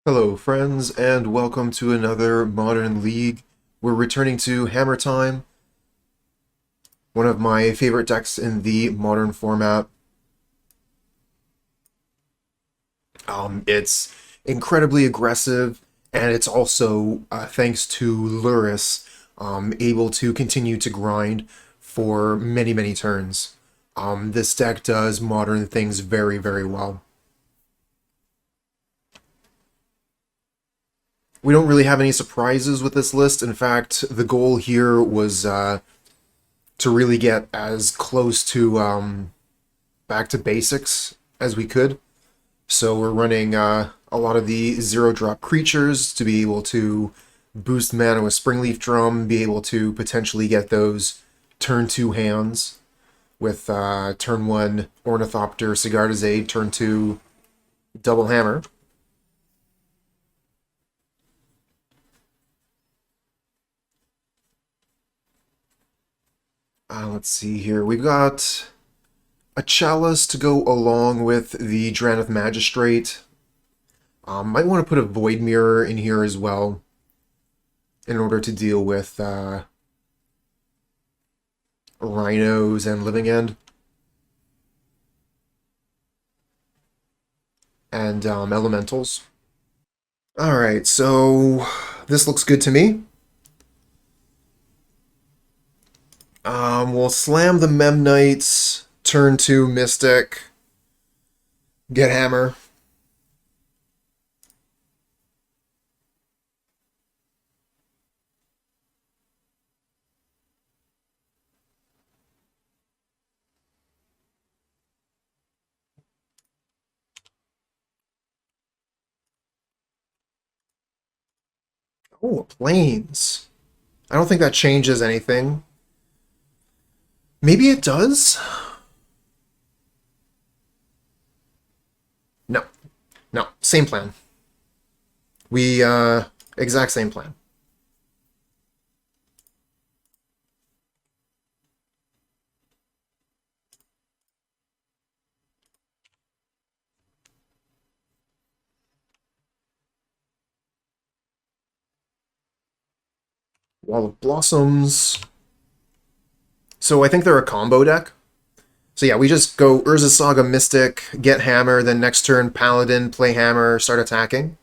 Hello friends, and welcome to another Modern League. We're returning to Hammer Time, one of my favorite decks in the Modern format. It's incredibly aggressive, and it's also, thanks to Luris, able to continue to grind for many turns. This deck does modern things very well. We don't really have any surprises with this list. In fact, the goal here was to really get as close to back to basics as we could. So we're running a lot of the zero-drop creatures to be able to boost mana with Springleaf Drum, be able to potentially get those turn 2 hands with turn 1 Ornithopter, Sigarda's Aid, turn 2 Double Hammer. Let's see here. We've got a Chalice to go along with the Drannith Magistrate. Might want to put a Void Mirror in here as well in order to deal with Rhinos and Living End. And Elementals. Alright, so this looks good to me. We'll slam the Memnites, turn 2 Mystic, get Hammer. Oh, Plains. I don't think that changes anything. Maybe it does? No. No, same plan. We, exact same plan. Wall of Blossoms. So I think they're a combo deck. So yeah, we just go Urza Saga Mystic, get Hammer, then next turn Paladin, play Hammer, start attacking.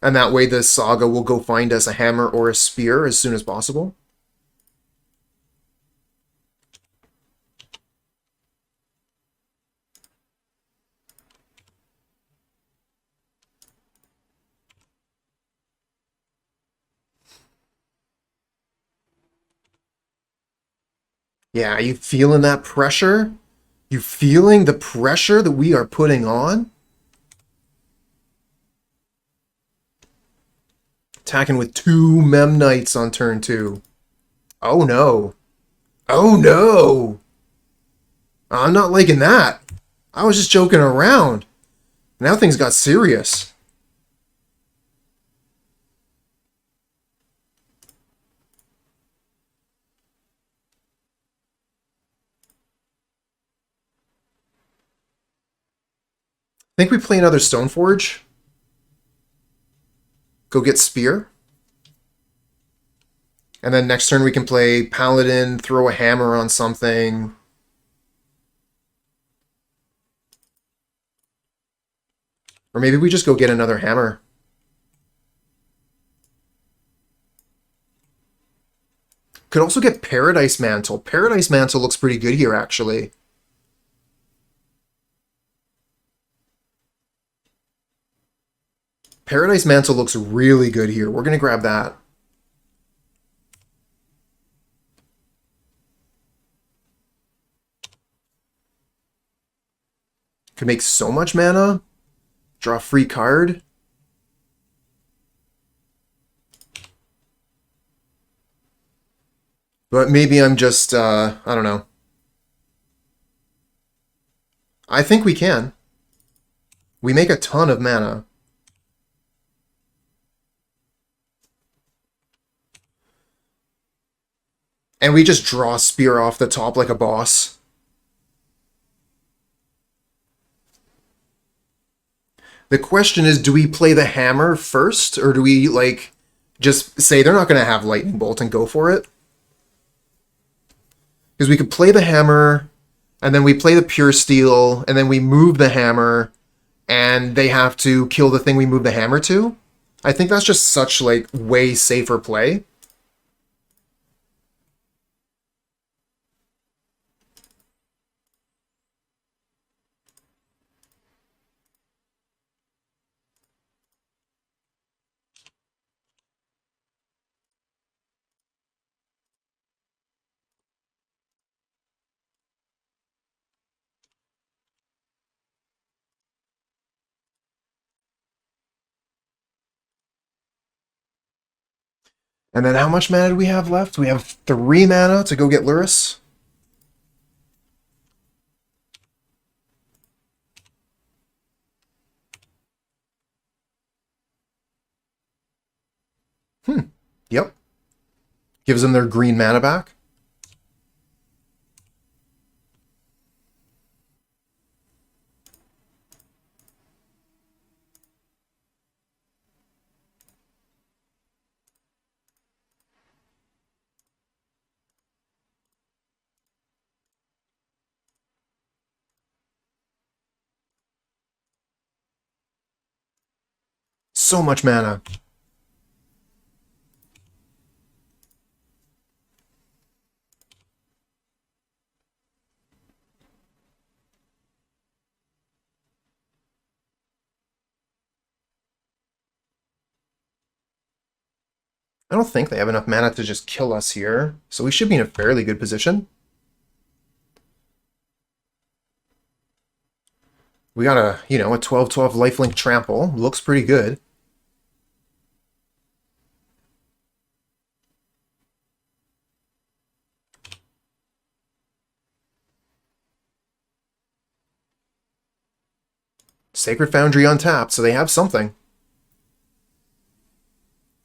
And that way the Saga will go find us a Hammer or a Spear as soon as possible. Yeah, are you feeling that pressure? You feeling the pressure that we are putting on? Attacking with 2 Memnites on turn 2. Oh no. Oh no! I'm not liking that. I was just joking around. Now things got serious. I think we play another Stoneforge. Go get Spear. And then next turn we can play Paladin, throw a Hammer on something. Or maybe we just go get another Hammer. Could also get Paradise Mantle. Paradise Mantle looks pretty good here, actually. Paradise Mantle looks really good here. We're going to grab that. Could make so much mana. Draw a free card. But maybe I'm just, I don't know. I think we can. We make a ton of mana. And we just draw Spear off the top like a boss. The question is, do we play the hammer first, or do we, like, just say they're not going to have Lightning Bolt and go for it? Because we could play the hammer, and then we play the Puresteel, and then we move the hammer, and they have to kill the thing we move the hammer to. I think that's just such, like, way safer play. And then how much mana do we have left? We have 3 mana to go get Lurrus. Yep. Gives them their green mana back. So much mana. I don't think they have enough mana to just kill us here, so we should be in a fairly good position. We got a 12/12 lifelink trample. Looks pretty good. Sacred Foundry untapped, so they have something.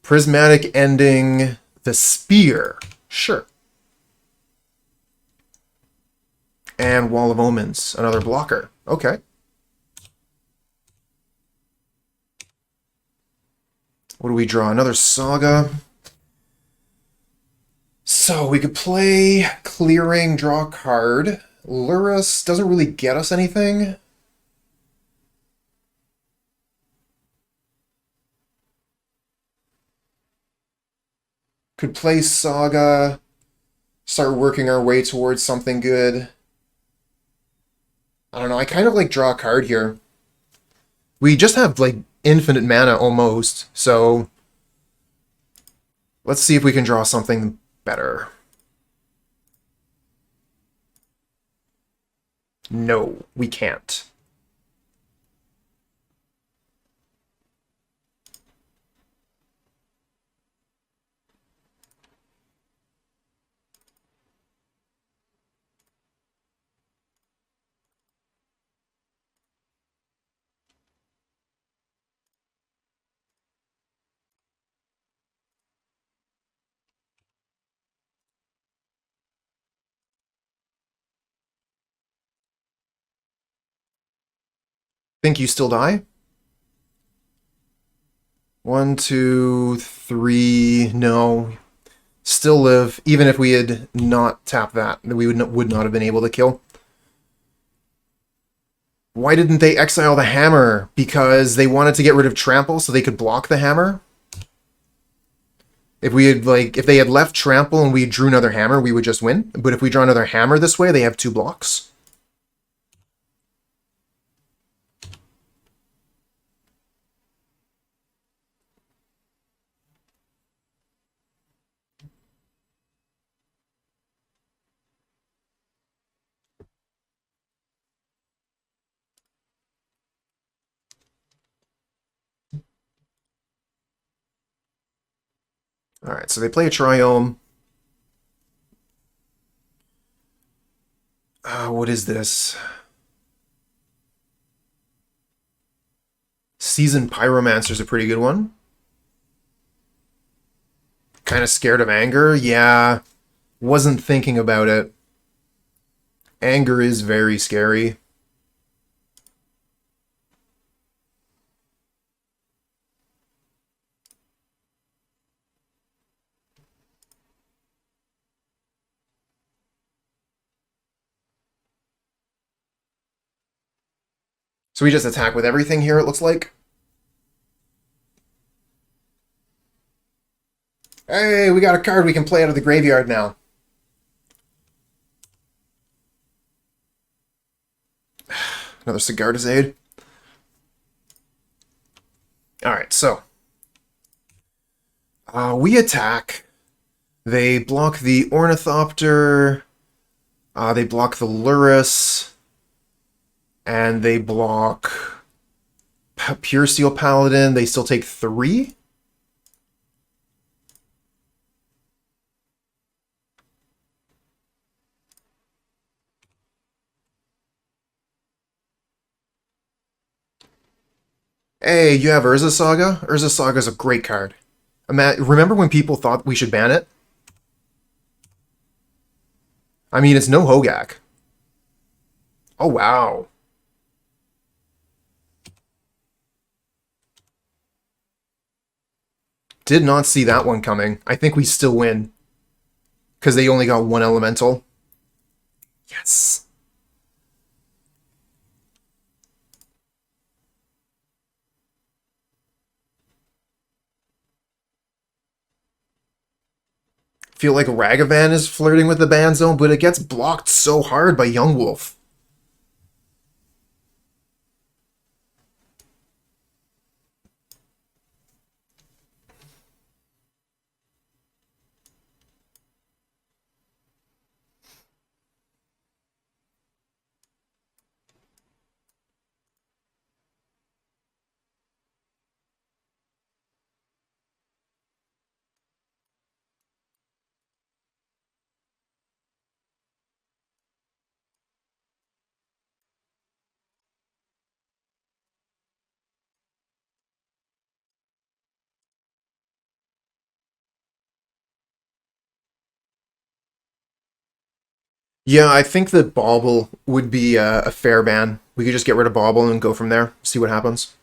Prismatic Ending, the Spear. Sure. And Wall of Omens, another blocker. Okay. What do we draw? Another Saga. So we could play Clearing, draw a card. Lurrus doesn't really get us anything. Could play Saga, start working our way towards something good. I don't know, I kind of like draw a card here. We just have, like, infinite mana almost, so let's see if we can draw something better. No, we can't. Think you still die? 1, 2, 3. No. Still live. Even if we had not tapped that, we would not have been able to kill. Why didn't they exile the hammer? Because they wanted to get rid of trample so they could block the hammer? If they had left trample and we drew another hammer, we would just win. But if we draw another hammer this way, they have 2 blocks. Alright, so they play a Triome. What is this? Seasoned Pyromancer's a pretty good one. Kind of scared of Anger? Yeah. Wasn't thinking about it. Anger is very scary. So we just attack with everything here, it looks like. Hey, we got a card we can play out of the graveyard now. Another Sigarda's Aid. Alright, so. We attack. They block the Ornithopter. They block the Lurrus. And they block Puresteel Paladin. They still take 3? Hey, you have Urza Saga? Urza Saga is a great card. Remember when people thought we should ban it? I mean, it's no Hogak. Oh, wow. Did not see that one coming. I think we still win. Because they only got 1 elemental. Yes. Feel like Ragavan is flirting with the ban zone, but it gets blocked so hard by Young Wolf. Yeah, I think that Bauble would be a fair ban. We could just get rid of Bauble and go from there, see what happens.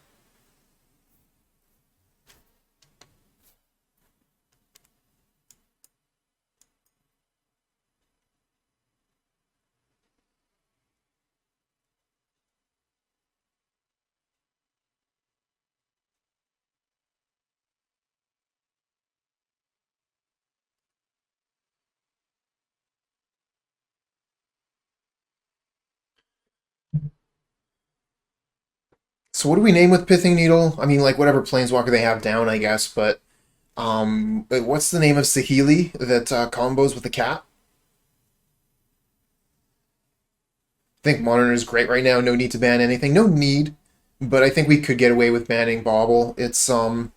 So what do we name with Pithing Needle? I mean, like, whatever Planeswalker they have down, I guess, but... what's the name of Saheeli that combos with the cat? I think Modern is great right now. No need to ban anything. No need, but I think we could get away with banning Bauble. It's a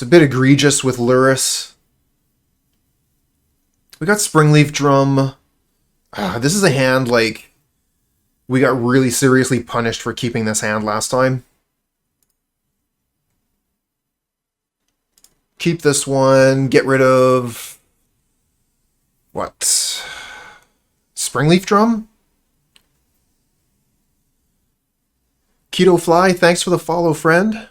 bit egregious with Lurrus. We got Springleaf Drum. This is a hand, like, we got really seriously punished for keeping this hand last time. Keep this one. Get rid of... what? Springleaf Drum? Keto Fly, thanks for the follow, friend.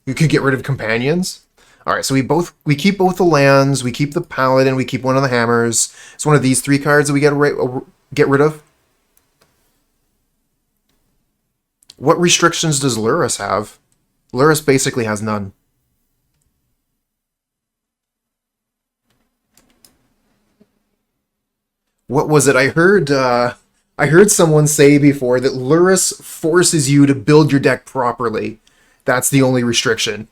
You could get rid of companions. Alright, so we keep both the lands, we keep the Paladin, we keep one of the hammers. It's one of these 3 cards that we get rid of. What restrictions does Lurrus have? Lurrus basically has none. What was it? I heard someone say before that Lurrus forces you to build your deck properly. That's the only restriction.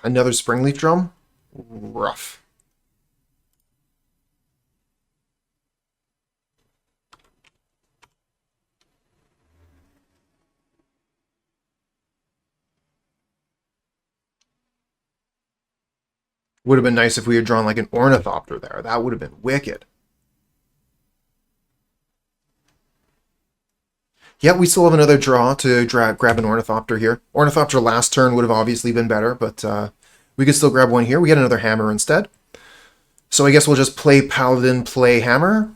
Another Springleaf Drum? Rough. Would have been nice if we had drawn like an Ornithopter there. That would have been wicked. Yeah, we still have another draw to grab an Ornithopter here. Ornithopter last turn would have obviously been better, but we could still grab one here. We get another Hammer instead. So I guess we'll just play Paladin, play Hammer.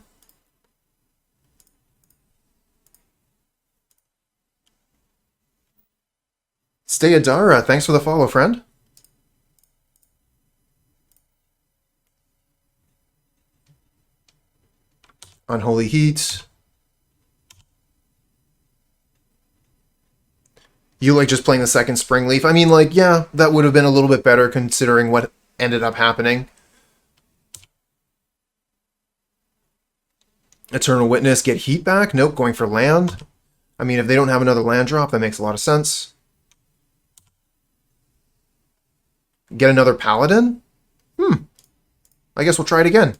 Stay Adara, thanks for the follow, friend. Unholy Heat. You like just playing the second Springleaf? I mean, like, yeah, that would have been a little bit better considering what ended up happening. Eternal Witness, get heat back? Nope, going for land. I mean, if they don't have another land drop, that makes a lot of sense. Get another Paladin? I guess we'll try it again.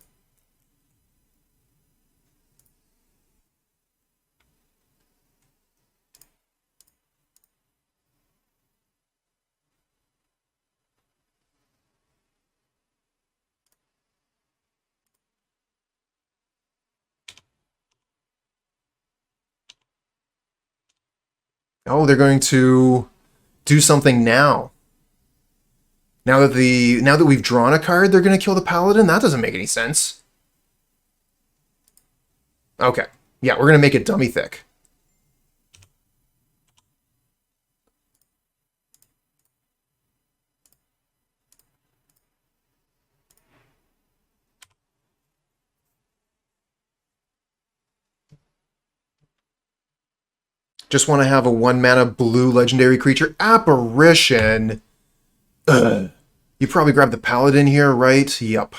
Oh, they're going to do something now. Now that we've drawn a card, they're going to kill the Paladin? That doesn't make any sense. Okay. Yeah, we're going to make it dummy thick. Just want to have a 1-mana blue legendary creature. Apparition! Ugh. You probably grabbed the Paladin here, right? Yup.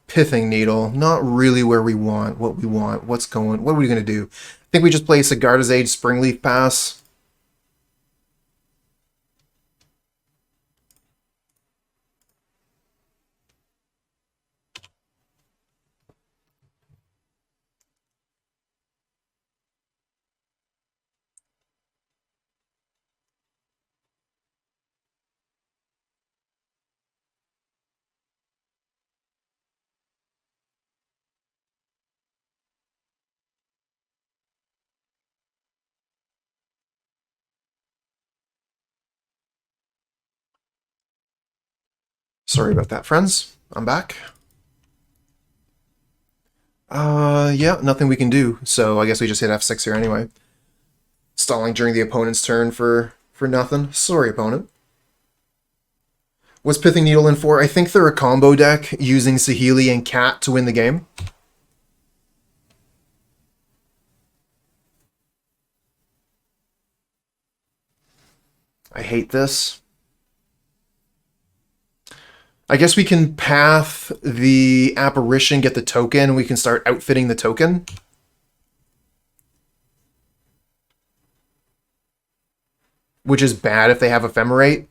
Pithing Needle. Not really where we want, what we want. What are we going to do? I think we just play Sigarda's Age, Springleaf Pass. Sorry about that, friends. I'm back. Yeah, nothing we can do. So I guess we just hit F6 here anyway. Stalling during the opponent's turn for nothing. Sorry, opponent. What's Pithing Needle in for? I think they're a combo deck using Saheeli and Cat to win the game. I hate this. I guess we can path the Apparition, get the token, and we can start outfitting the token. Which is bad if they have Ephemerate.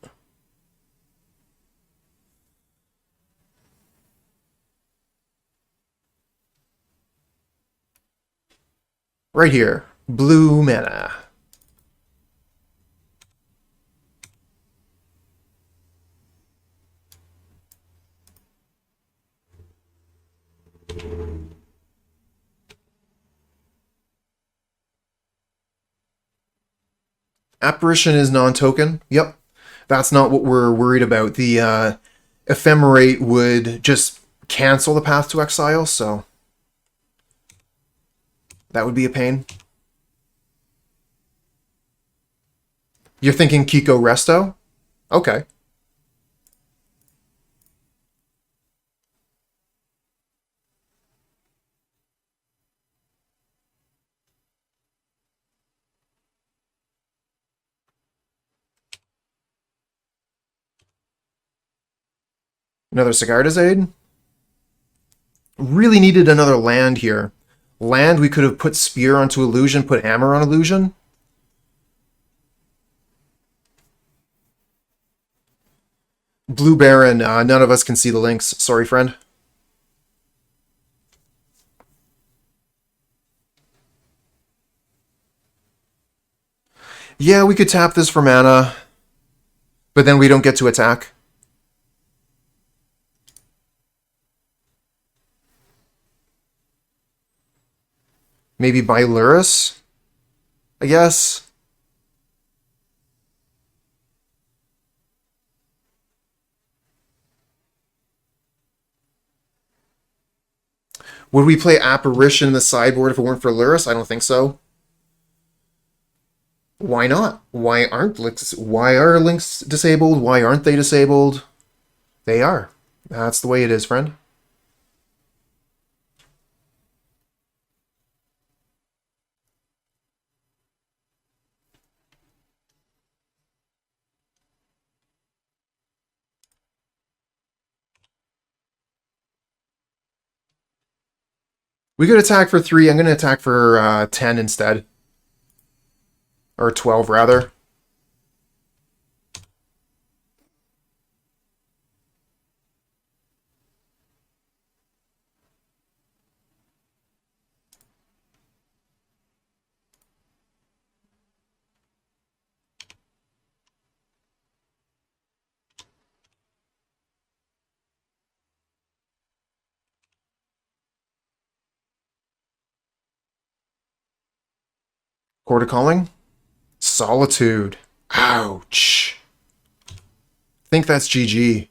Right here. Blue mana. Apparition is non-token. Yep. That's not what we're worried about. The Ephemerate would just cancel the path to exile, so that would be a pain. You're thinking Kiko Resto? Okay. Another Sigarda's Aid. Really needed another land here. Land, we could have put Spear onto Illusion, put Hammer on Illusion. Blue Baron, none of us can see the links. Sorry, friend. Yeah, we could tap this for mana, but then we don't get to attack. Maybe buy Luris, I guess. Would we play Apparition in the sideboard if it weren't for Luris? I don't think so. Why not? Why aren't links? Why are links disabled? Why aren't they disabled? They are. That's the way it is, friend. We could attack for 3. I'm going to attack for 10 instead. Or 12, rather. Chord of Calling? Solitude. Ouch. Think that's GG.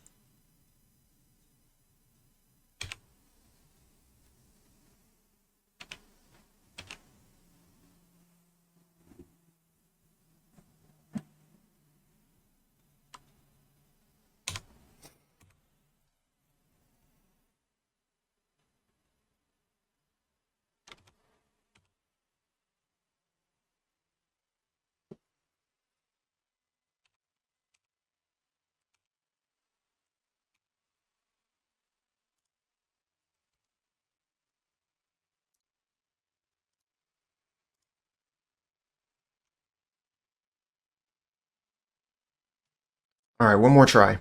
Alright, one more try.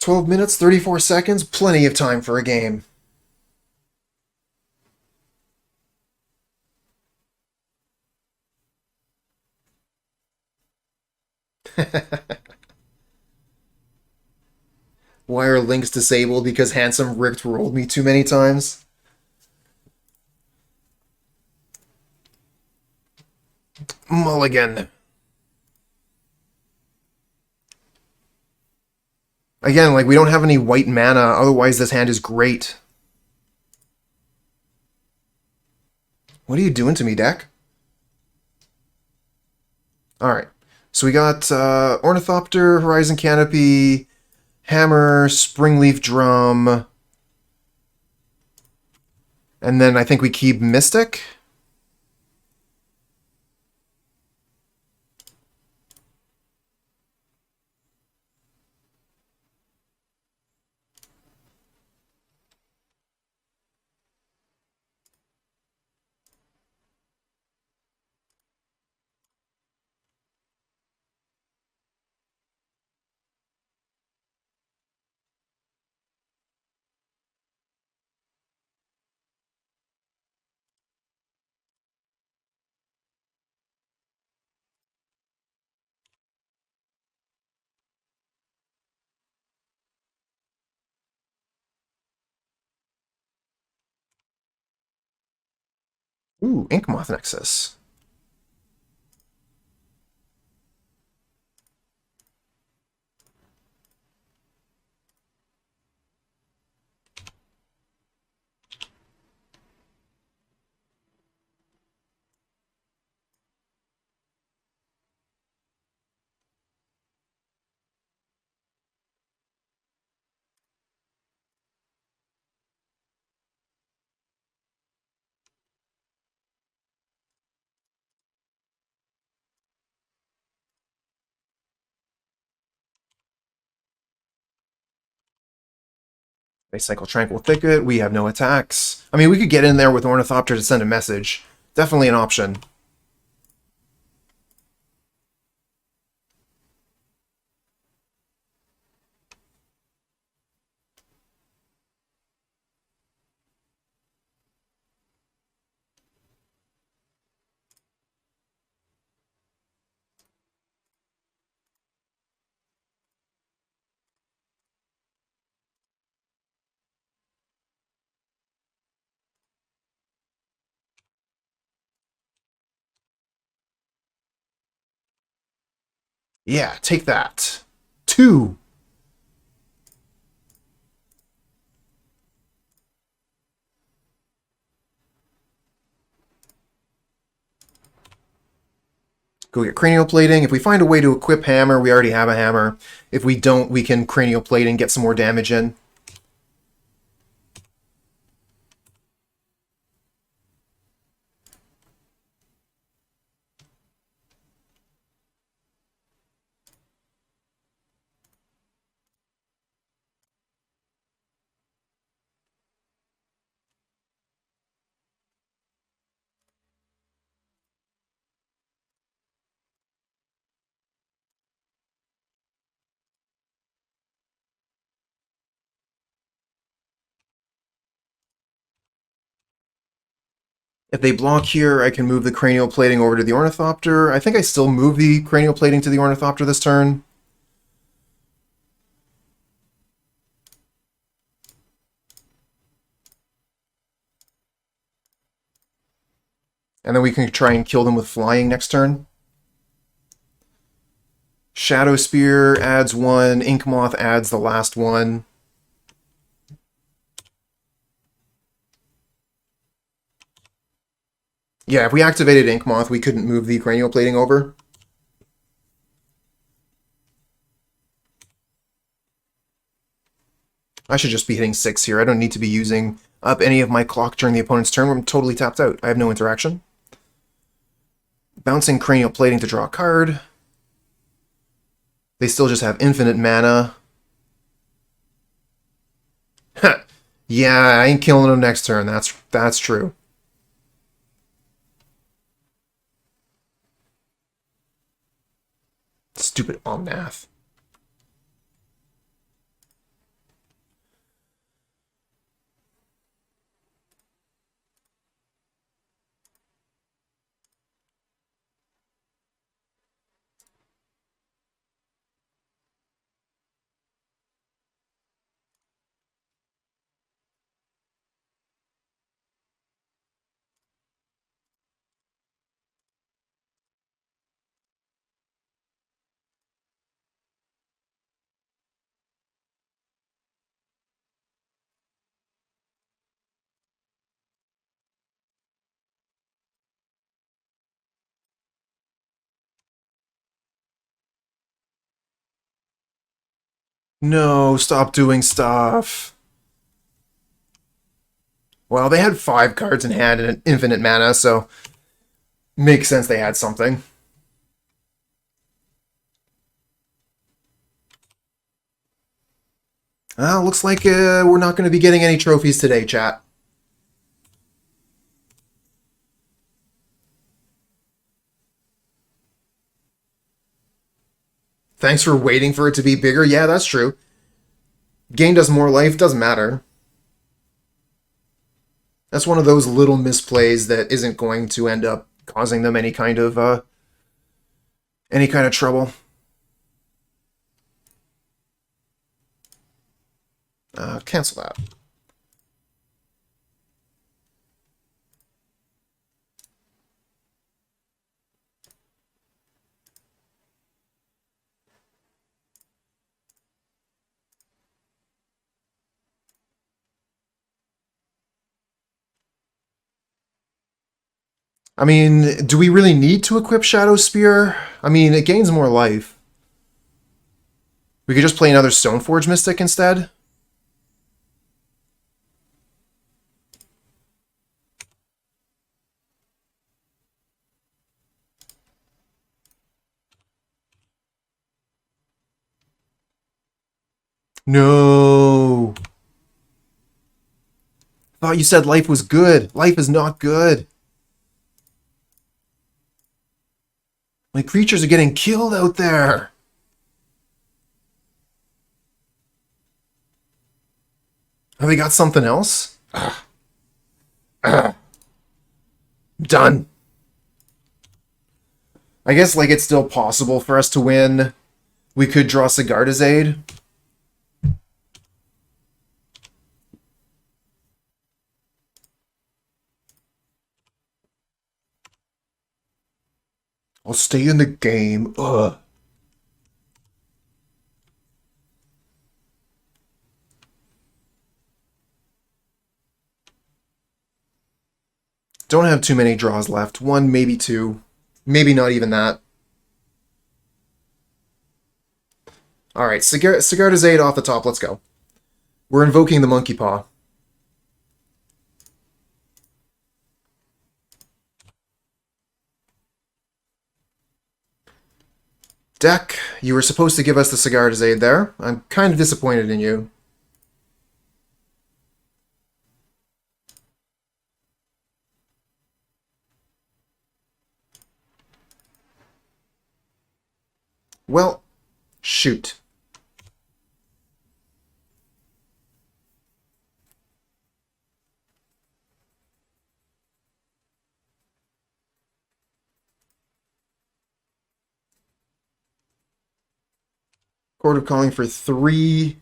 "12 minutes, 34 seconds, plenty of time for a game." Why are links disabled? Because Handsome Rick rolled me too many times. Mulligan. Again, like, we don't have any white mana, otherwise this hand is great. What are you doing to me, deck? Alright. So we got Ornithopter, Horizon Canopy, Hammer, Springleaf Drum, and then I think we keep Mystic. Ooh, Inkmoth Nexus. They cycle Tranquil Thicket. We have no attacks. I mean, we could get in there with Ornithopter to send a message. Definitely an option. Yeah, take that. 2. Go get Cranial Plating. If we find a way to equip Hammer, we already have a Hammer. If we don't, we can Cranial Plate and get some more damage in. If they block here, I can move the Cranial Plating over to the Ornithopter. I think I still move the Cranial Plating to the Ornithopter this turn. And then we can try and kill them with Flying next turn. Shadowspear adds 1. Inkmoth adds the last one. Yeah, if we activated Inkmoth, we couldn't move the Cranial Plating over. I should just be hitting 6 here. I don't need to be using up any of my clock during the opponent's turn. I'm totally tapped out. I have no interaction. Bouncing Cranial Plating to draw a card. They still just have infinite mana. Yeah, I ain't killing them next turn. That's true. Stupid Omnath. No, stop doing stuff. Well, they had 5 cards in hand and an infinite mana, so makes sense they had something. Looks like we're not going to be getting any trophies today, chat. Thanks for waiting for it to be bigger. Yeah, that's true. Gain does more life, doesn't matter. That's one of those little misplays that isn't going to end up causing them any kind of trouble. Cancel that. I mean, do we really need to equip Shadowspear? I mean, it gains more life. We could just play another Stoneforge Mystic instead. No. thought you said life was good. Life is not good. My creatures are getting killed out there. Have they got something else? Done. I guess, like, it's still possible for us to win. We could draw Sigarda's Aid. I'll stay in the game. Ugh. Don't have too many draws left. One, maybe two. Maybe not even that. Alright, Sigarda's Aid off the top. Let's go. We're invoking the Monkey Paw. Deck, you were supposed to give us the Sigarda's Aid there. I'm kind of disappointed in you. Well, shoot. Chord of Calling for 3.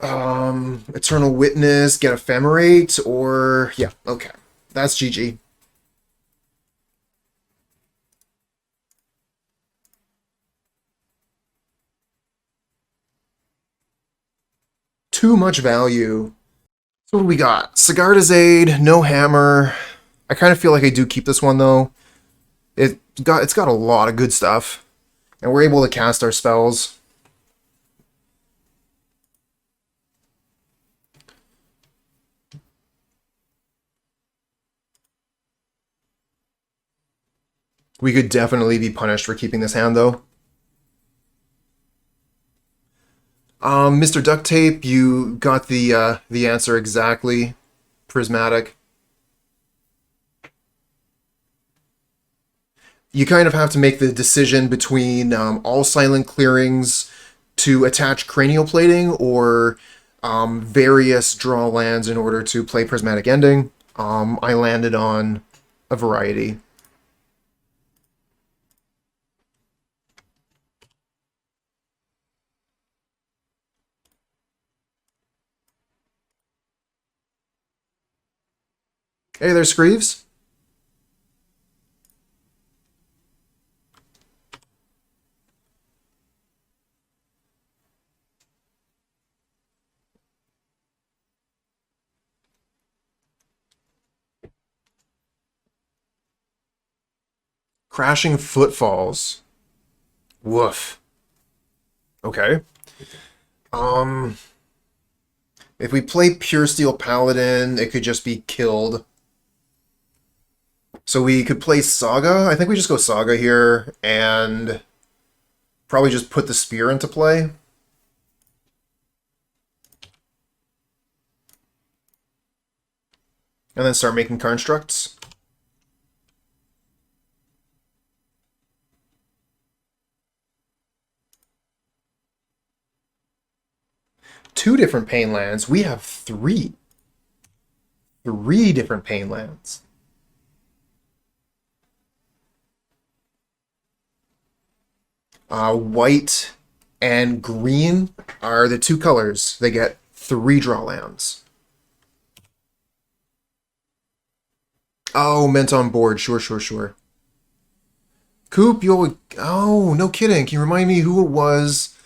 Eternal Witness, get Ephemerate, or... Yeah, okay. That's GG. Too much value. So what do we got? Sigarda's Aid, no Hammer. I kind of feel like I do keep this one, though. It's got a lot of good stuff. And we're able to cast our spells. We could definitely be punished for keeping this hand, though. Mr. Duct Tape, you got the answer exactly. Prismatic. You kind of have to make the decision between all silent clearings to attach Cranial Plating or various draw lands in order to play Prismatic Ending. I landed on a variety. Hey there, Screeves. Crashing Footfalls. Woof. Okay. If we play Puresteel Paladin, it could just be killed. So we could play Saga. I think we just go Saga here and probably just put the Spear into play. And then start making constructs. Two different pain lands. We have three. Three different pain lands. White and green are the two colors. They get 3 draw lands. Oh, meant on board. Sure, sure, sure. Coop, you'll... Oh, no kidding. Can you remind me who it was?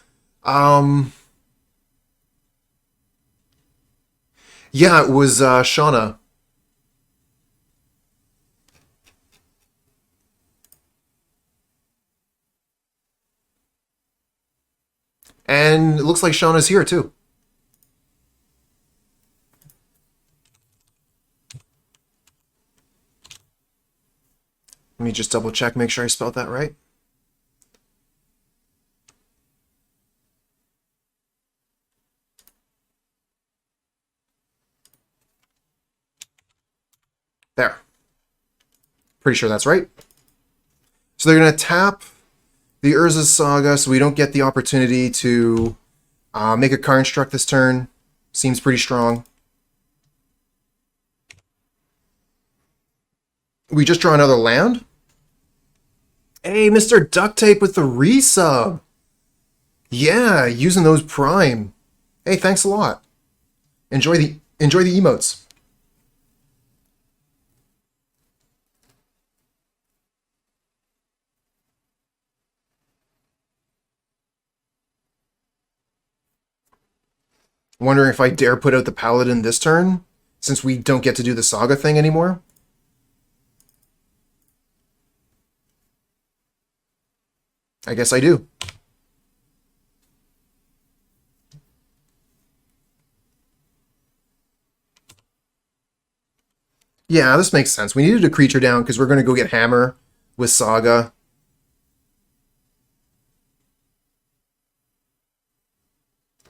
Yeah, it was Shauna. And it looks like Shauna's here, too. Let me just double check, make sure I spelled that right. There. Pretty sure that's right. So they're going to tap the Urza Saga so we don't get the opportunity to make a card construct this turn. Seems pretty strong. We just draw another land. Hey, Mr. Duct Tape with the resub. Yeah, using those Prime. Hey, thanks a lot. Enjoy the emotes. Wondering if I dare put out the Paladin this turn, since we don't get to do the Saga thing anymore. I guess I do. Yeah, this makes sense. We needed a creature down because we're going to go get Hammer with Saga.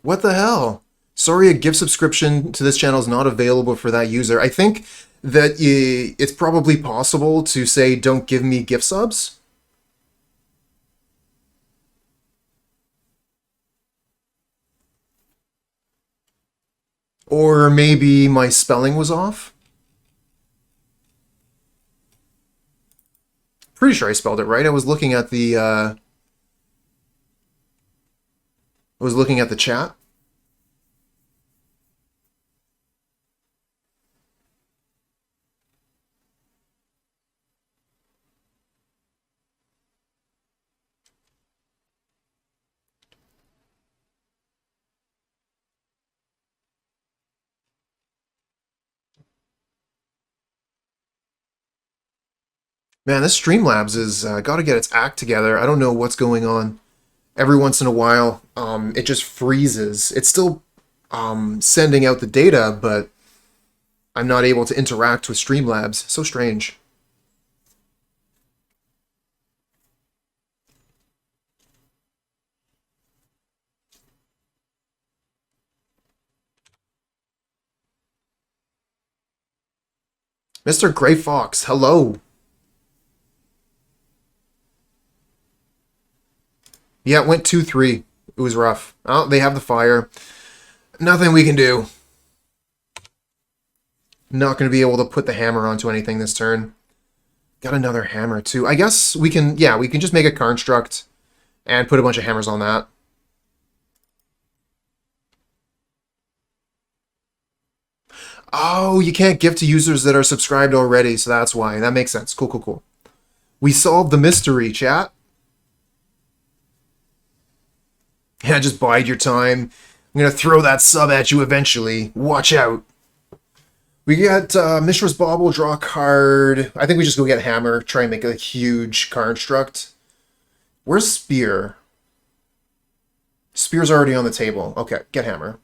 What the hell? Sorry, a gift subscription to this channel is not available for that user. I think that it's probably possible to say, don't give me gift subs. Or maybe my spelling was off. Pretty sure I spelled it right. I was looking at the chat. Man, this Streamlabs has got to get its act together. I don't know what's going on. Every once in a while, it just freezes. It's still sending out the data, but I'm not able to interact with Streamlabs. So strange. Mr. Gray Fox, hello. Yeah, it went 2-3. It was rough. Oh, they have the fire. Nothing we can do. Not going to be able to put the hammer onto anything this turn. Got another hammer, too. I guess we can, yeah, we can just make a construct and put a bunch of hammers on that. Oh, you can't give to users that are subscribed already, so that's why. That makes sense. Cool, cool, cool. We solved the mystery, chat. Yeah, just bide your time. I'm going to throw that sub at you eventually. Watch out. We got Mishra's Bauble, draw a card. I think we just go get Hammer, try and make a huge card construct. Where's Spear? Spear's already on the table. Okay, get Hammer.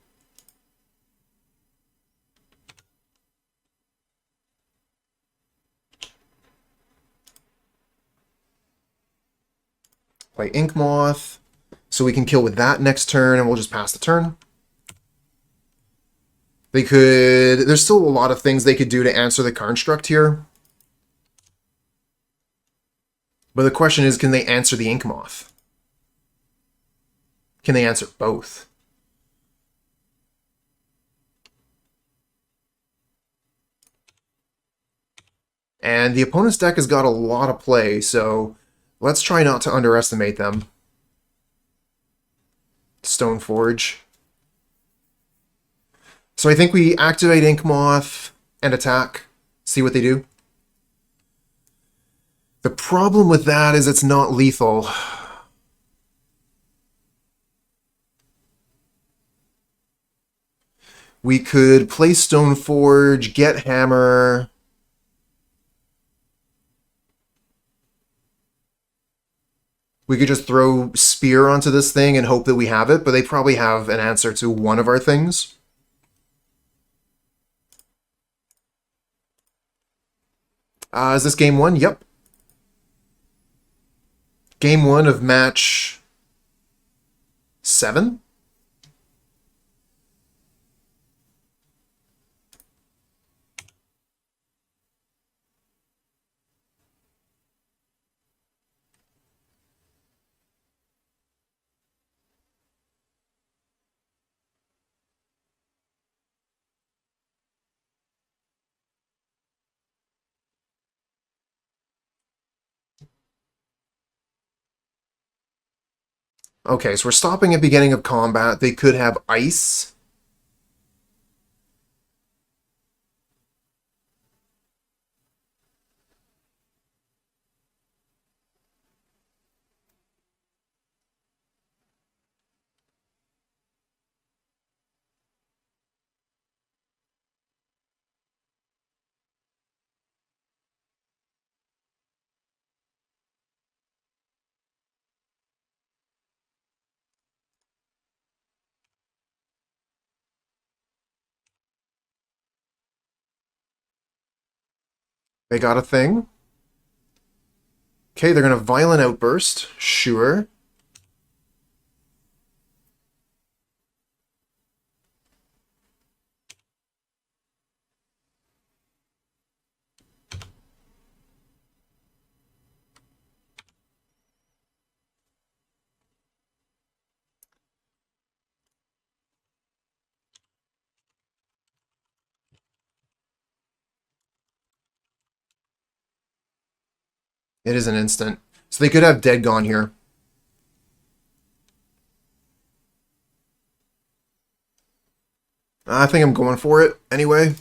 Play Inkmoth, so we can kill with that next turn, and we'll just pass the turn. They could... There's still a lot of things they could do to answer the construct here. But the question is, can they answer the Inkmoth? Can they answer both? And the opponent's deck has got a lot of play, so let's try not to underestimate them. Stoneforge. So I think we activate Inkmoth and attack. See what they do. The problem with that is it's not lethal. We could play Stoneforge, get Hammer. We could just throw Spear onto this thing and hope that we have it, but they probably have an answer to one of our things. Is this game one? Yep. Game one of match 7? Okay, so we're stopping at beginning of combat. They could have ice. They got a thing. Okay, they're going to Violent Outburst. Sure. It is an instant. So they could have Dead Gone here. I think I'm going for it anyway.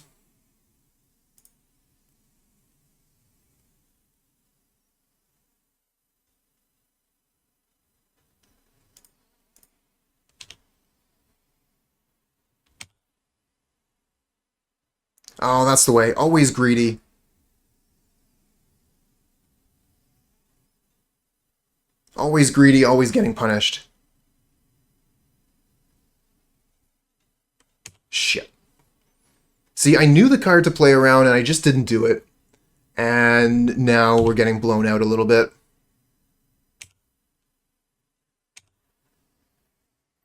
Oh, that's the way. Always greedy. Always greedy, always getting punished. Shit. See, I knew the card to play around and I just didn't do it. And now we're getting blown out a little bit.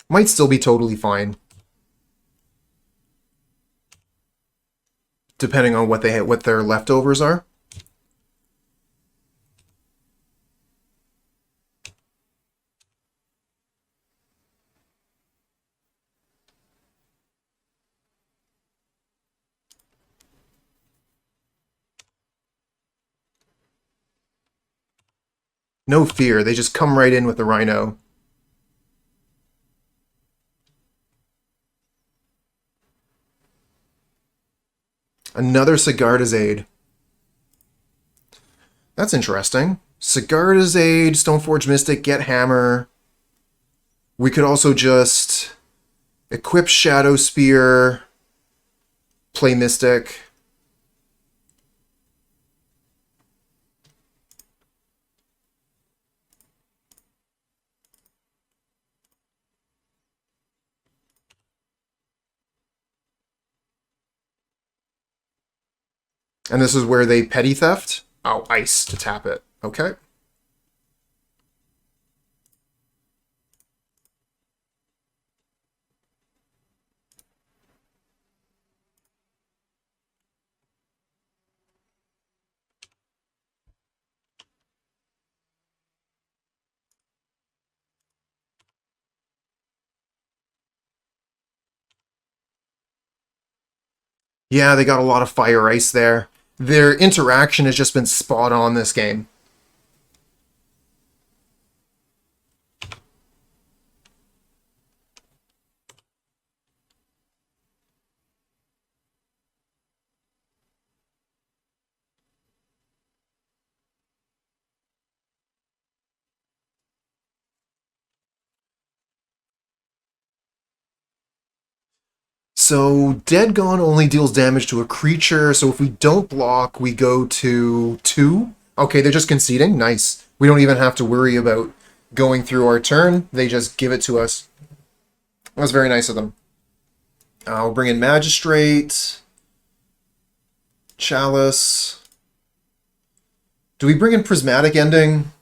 Might still be totally fine. Depending on what their leftovers are. No fear, they just come right in with the Rhino. Another Sigarda's Aid. That's interesting. Sigarda's Aid, Stoneforge Mystic, get Hammer. We could also just equip Shadowspear, play Mystic. And this is where they petty theft? Oh, ice to tap it. Okay. Yeah, they got a lot of fire ice there. Their interaction has just been spot on this game. So Dead Gone only deals damage to a creature, so if we don't block, we go to 2. Okay, they're just conceding. Nice. We don't even have to worry about going through our turn. They just give it to us. That's very nice of them. I'll bring in Magistrate. Chalice. Do we bring in Prismatic Ending?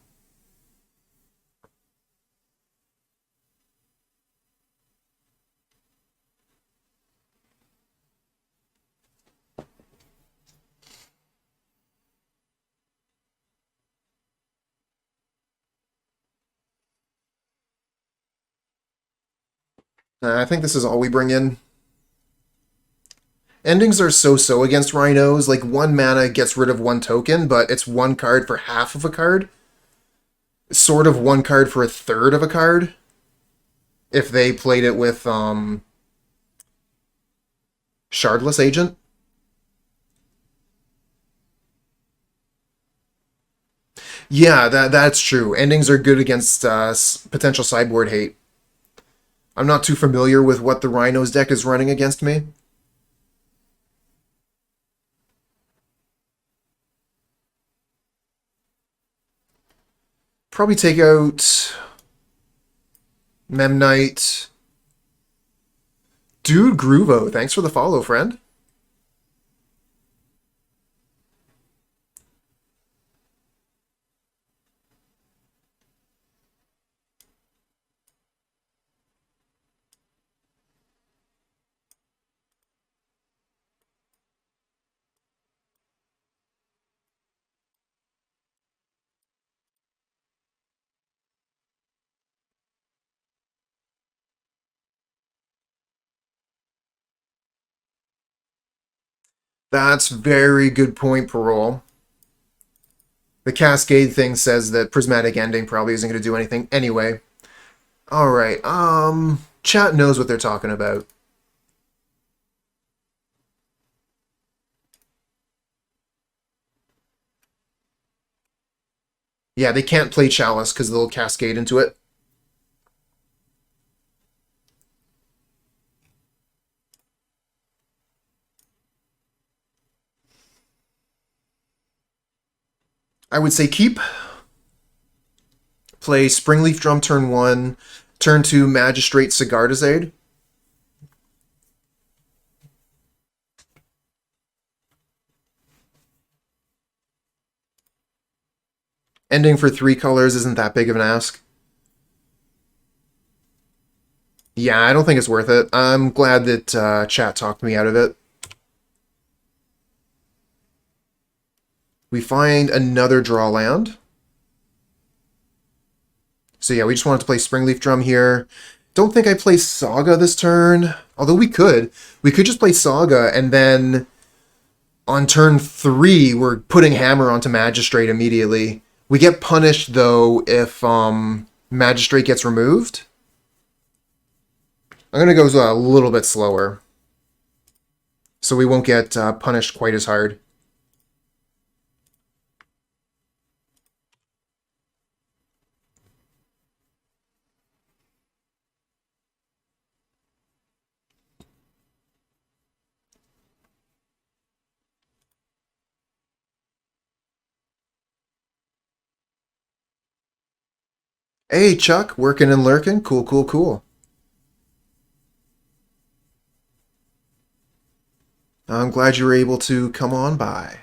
I think this is all we bring in. Endings are so-so against Rhinos. Like, 1 mana gets rid of 1 token, but it's 1 card for half of a card. Sort of 1 card for a third of a card. if they played it with Shardless Agent. Yeah, that's true. Endings are good against potential sideboard hate. I'm not too familiar with what the Rhinos deck is running against me. Probably take out Memnite. Dude Groovo, thanks for the follow, friend. That's very good point, Parole. The Cascade thing says that Prismatic Ending probably isn't going to do anything anyway. Alright, chat knows what they're talking about. Yeah, they can't play Chalice because they'll cascade into it. I would say keep. Play Springleaf Drum turn 1, turn 2 Magistrate Sigarda's Aid. Ending for 3 colors isn't that big of an ask. Yeah, I don't think it's worth it. I'm glad that chat talked me out of it. We find another draw land. So yeah, we just wanted to play Springleaf Drum here. Don't think I play Saga this turn. Although we could. We could just play Saga, and then on turn 3, we're putting Hammer onto Magistrate immediately. We get punished, though, if Magistrate gets removed. I'm going to go a little bit slower, so we won't get punished quite as hard. Hey, Chuck, working and lurking. Cool, cool, cool. I'm glad you were able to come on by.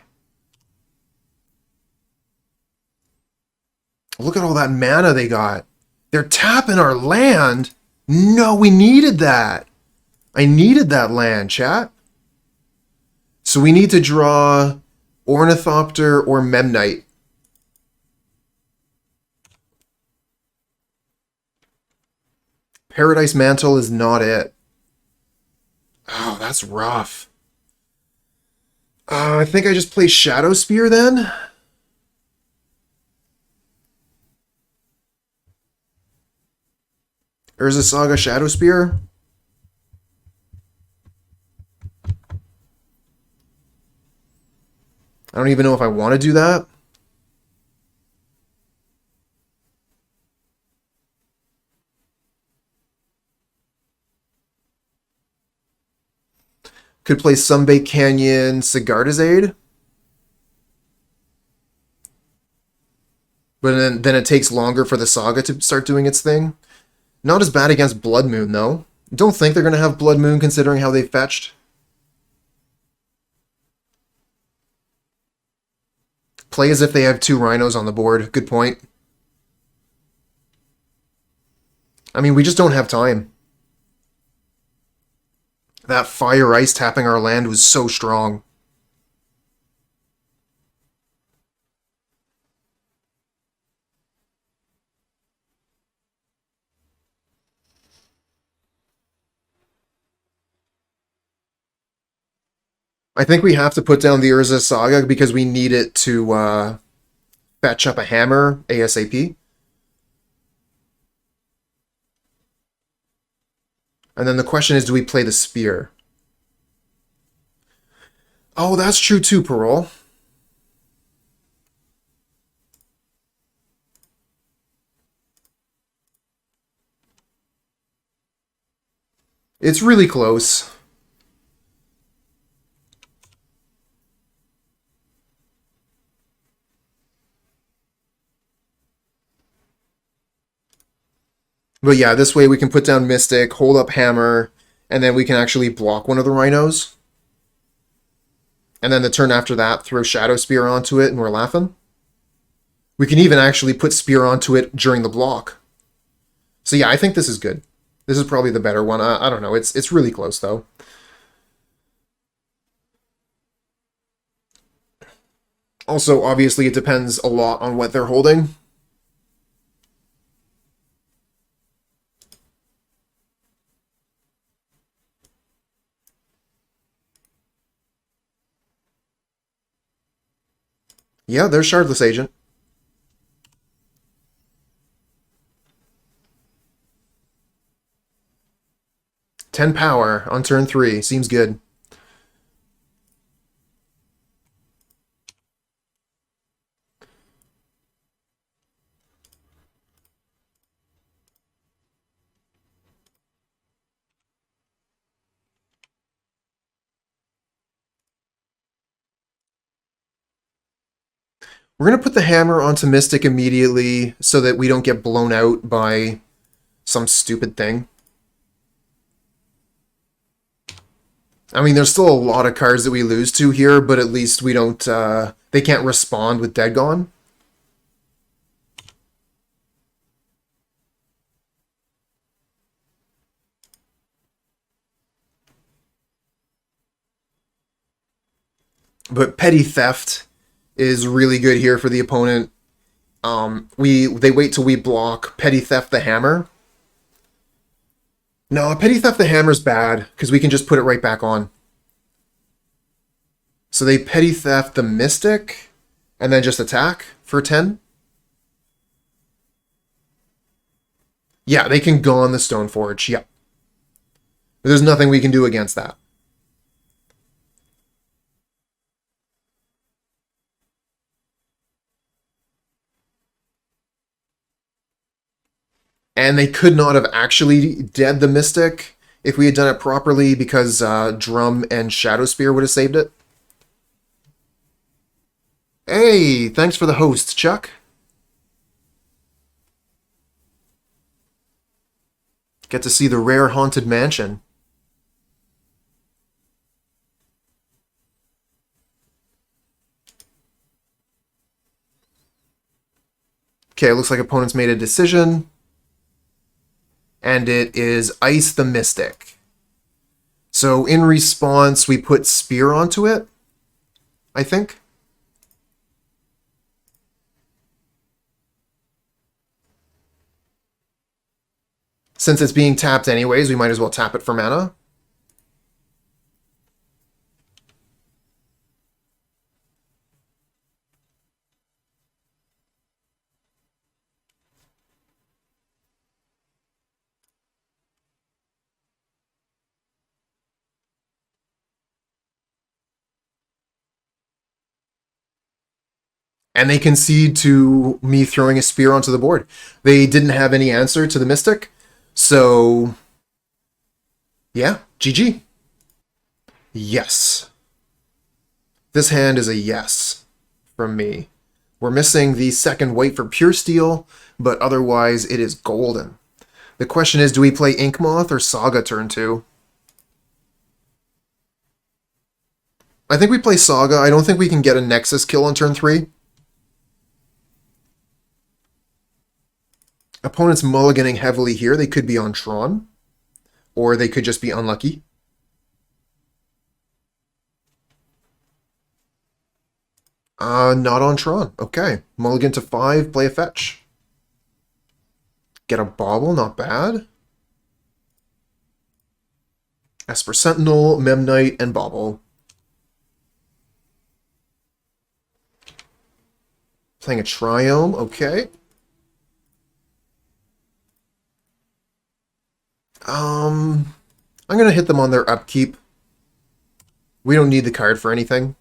Look at all that mana they got. They're tapping our land. No, we needed that. I needed that land, chat. So we need to draw Ornithopter or Memnite. Paradise Mantle is not it. Oh, that's rough. I think I just play Shadowspear then. Urza Saga Shadowspear. I don't even know if I want to do that. Could play Sunbaked Canyon, Sigarda's Aid. But then it takes longer for the Saga to start doing its thing. Not as bad against Blood Moon, though. Don't think they're going to have Blood Moon considering how they fetched. Play as if they have 2 Rhinos on the board. Good point. I mean, we just don't have time. That Fire Ice tapping our land was so strong. I think we have to put down the Urza Saga because we need it to fetch up a hammer ASAP. And then the question is, do we play the Spear? Oh, that's true too, Parole. It's really close. But yeah, this way we can put down Mystic, hold up Hammer, and then we can actually block one of the Rhinos. And then the turn after that, throw Shadowspear onto it, and we're laughing. We can even actually put Spear onto it during the block. So yeah, I think this is good. This is probably the better one. I don't know. It's really close, though. Also, obviously, it depends a lot on what they're holding. Yeah, there's Shardless Agent. Ten power on turn 3. Seems good. We're going to put the Hammer onto Mystic immediately so that we don't get blown out by some stupid thing. I mean, there's still a lot of cards that we lose to here, but at least we don't, they can't respond with Dead Gone. But Petty Theft is really good here for the opponent. They wait till we block Petty Theft the Hammer. No, Petty Theft the Hammer's bad, because we can just put it right back on. So they Petty Theft the Mystic, and then just attack for 10. Yeah, they can go on the Stoneforge, yep. But there's nothing we can do against that. And they could not have actually dead the Mystic if we had done it properly, because Drum and Shadowspear would have saved it. Hey, thanks for the host, Chuck. Get to see the rare Haunted Mansion. Okay, it looks like opponents made a decision. And it is Ice the Mystic. So in response, we put Spear onto it, I think. Since it's being tapped anyways, we might as well tap it for mana. And they concede to me throwing a Spear onto the board. They didn't have any answer to the Mystic, so yeah, GG. Yes. This hand is a yes from me. We're missing the second white for Puresteel, but otherwise it is golden. The question is, do we play Inkmoth or Saga turn 2? I think we play Saga. I don't think we can get a Nexus kill on turn 3. Opponents mulliganing heavily here. They could be on Tron, or they could just be unlucky. Not on Tron. Okay. Mulligan to 5, play a fetch. Get a Bauble, not bad. Esper Sentinel, Memnite, and Bauble. Playing a Triome, okay. I'm going to hit them on their upkeep. We don't need the card for anything.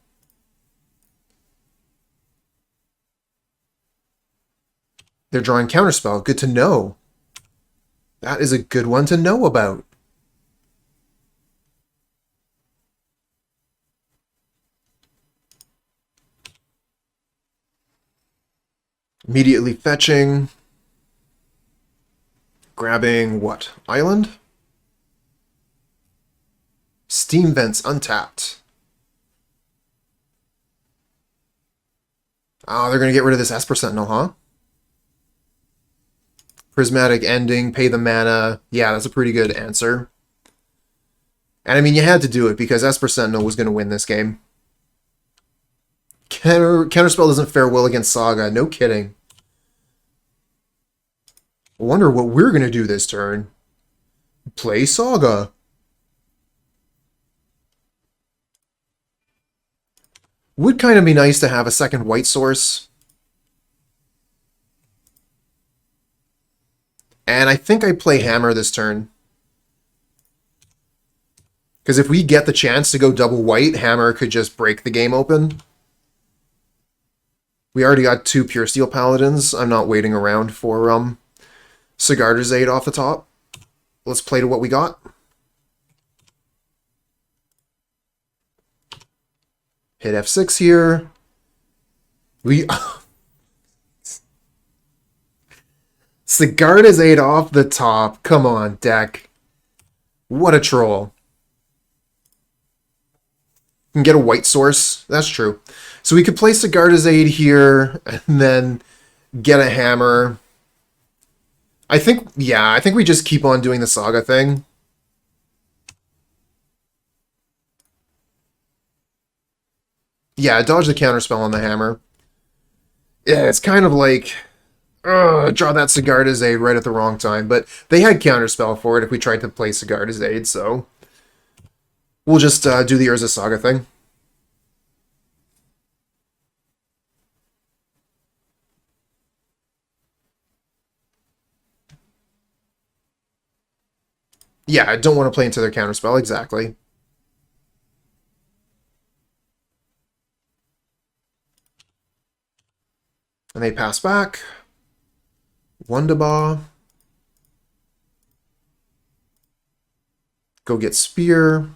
They're drawing Counterspell. Good to know. That is a good one to know about. Immediately fetching. Grabbing what? Island? Steam Vents untapped. Oh, they're going to get rid of this Esper Sentinel, huh? Prismatic Ending, pay the mana. Yeah, that's a pretty good answer. And I mean, you had to do it because Esper Sentinel was going to win this game. Counterspell doesn't fare well against Saga. No kidding. I wonder what we're going to do this turn. Play Saga. Would kind of be nice to have a second white source. And I think I play Hammer this turn. Because if we get the chance to go double white, Hammer could just break the game open. We already got 2 Puresteel Paladins. I'm not waiting around for Sigarda's aid off the top. Let's play to what we got. Hit F6 here. Sigarda's aid off the top. Come on, deck. What a troll. Can get a white source. That's true. So we could play Sigarda's aid here and then get a hammer. I think we just keep on doing the Saga thing. Yeah, dodge the counterspell on the hammer. Yeah, it's kind of like, draw that Sigarda's aid right at the wrong time. But they had counterspell for it if we tried to play Sigarda's aid, so we'll just do the Urza Saga thing. Yeah, I don't want to play into their counterspell, exactly. And they pass back. Wunderbar. Go get Spear.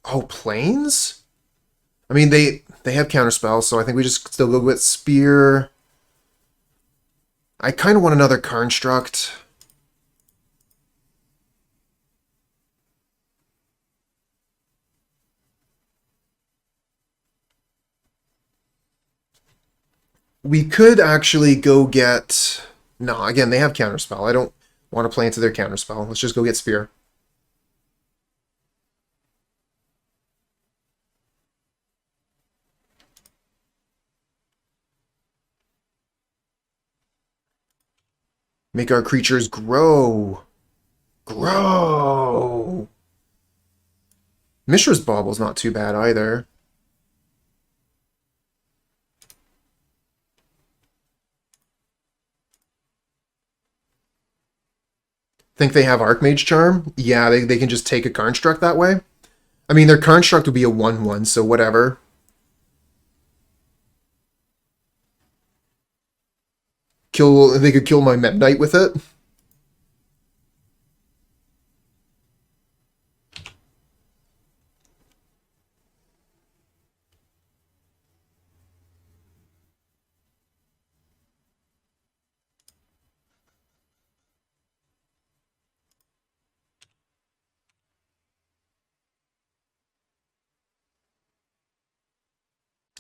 Oh, Plains? I mean, they have counterspell, so I think we just still go with Spear. I kind of want another Construct. We could actually go get... No, again, they have Counterspell. I don't want to play into their Counterspell. Let's just go get Spear. Make our creatures grow. Grow! Mishra's Bauble's not too bad either. Think they have Archmage Charm? Yeah, they can just take a Construct that way. I mean, their Construct would be a 1/1, so whatever. They could kill my Memnite with it.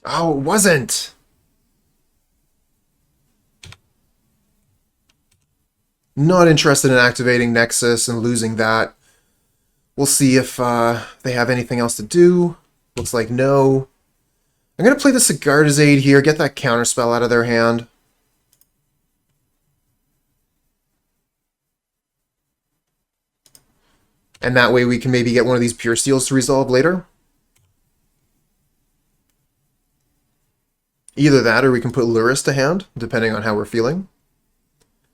Oh, it wasn't! Not interested in activating Nexus and losing that. We'll see if they have anything else to do. Looks like no. I'm going to play the Sigarda's aid here, get that counterspell out of their hand. And that way we can maybe get one of these Puresteels to resolve later. Either that or we can put Lurrus to hand, depending on how we're feeling.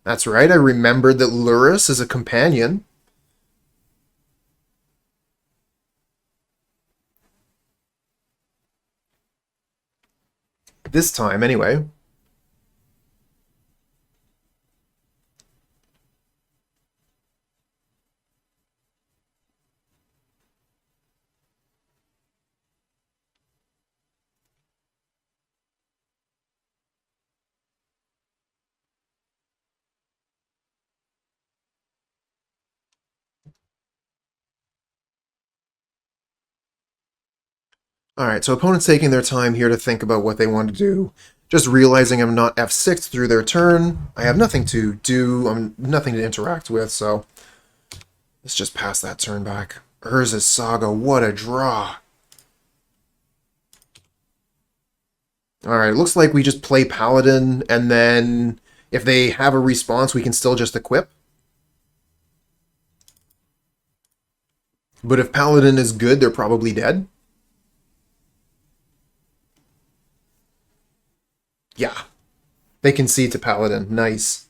That's right, I remembered that Lurrus is a companion. This time, anyway. Alright, so opponents taking their time here to think about what they want to do. Just realizing I'm not F6 through their turn. I have nothing to do, nothing to interact with, so let's just pass that turn back. Urza Saga, what a draw. Alright, it looks like we just play Paladin, and then if they have a response, we can still just equip. But if Paladin is good, they're probably dead. Yeah. They concede to Paladin. Nice.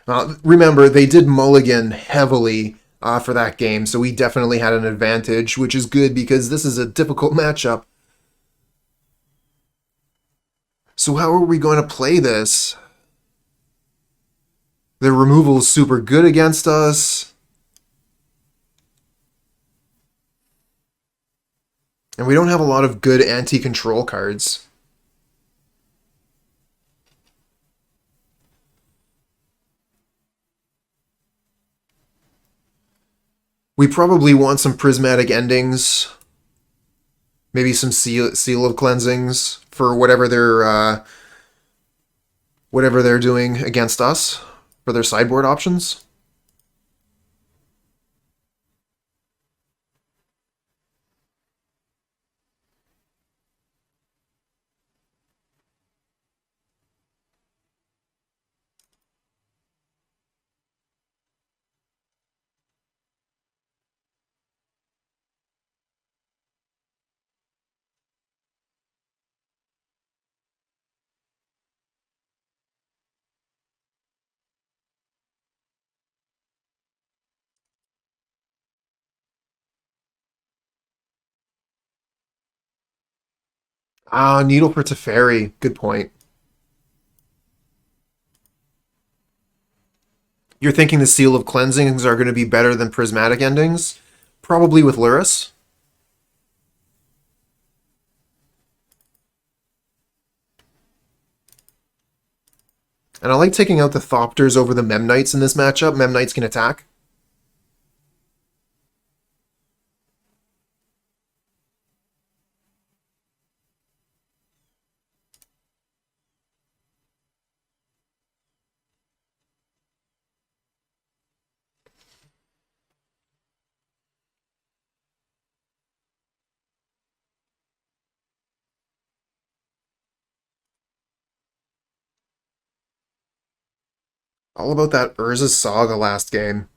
Remember, they did mulligan heavily for that game, so we definitely had an advantage, which is good because this is a difficult matchup. So how are we going to play this? The removal is super good against us. And we don't have a lot of good anti-control cards. We probably want some prismatic endings. Maybe some seal of cleansings for whatever they're doing against us for their sideboard options. Ah, Needle for Teferi. Good point. You're thinking the Seal of Cleansings are going to be better than Prismatic Endings? Probably with Luris. And I like taking out the Thopters over the Memnites in this matchup. Memnites can attack. All about that Urza Saga last game.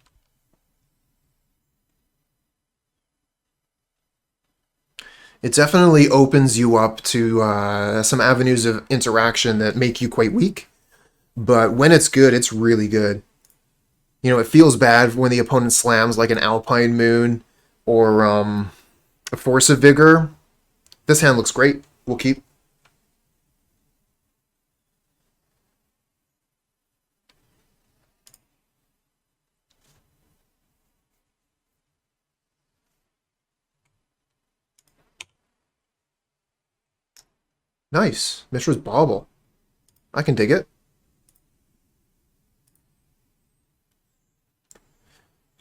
It definitely opens you up to some avenues of interaction that make you quite weak. But when it's good, it's really good. You know, it feels bad when the opponent slams like an Alpine Moon or a Force of Vigor. This hand looks great. We'll keep. Nice. Mishra's Bauble. I can dig it.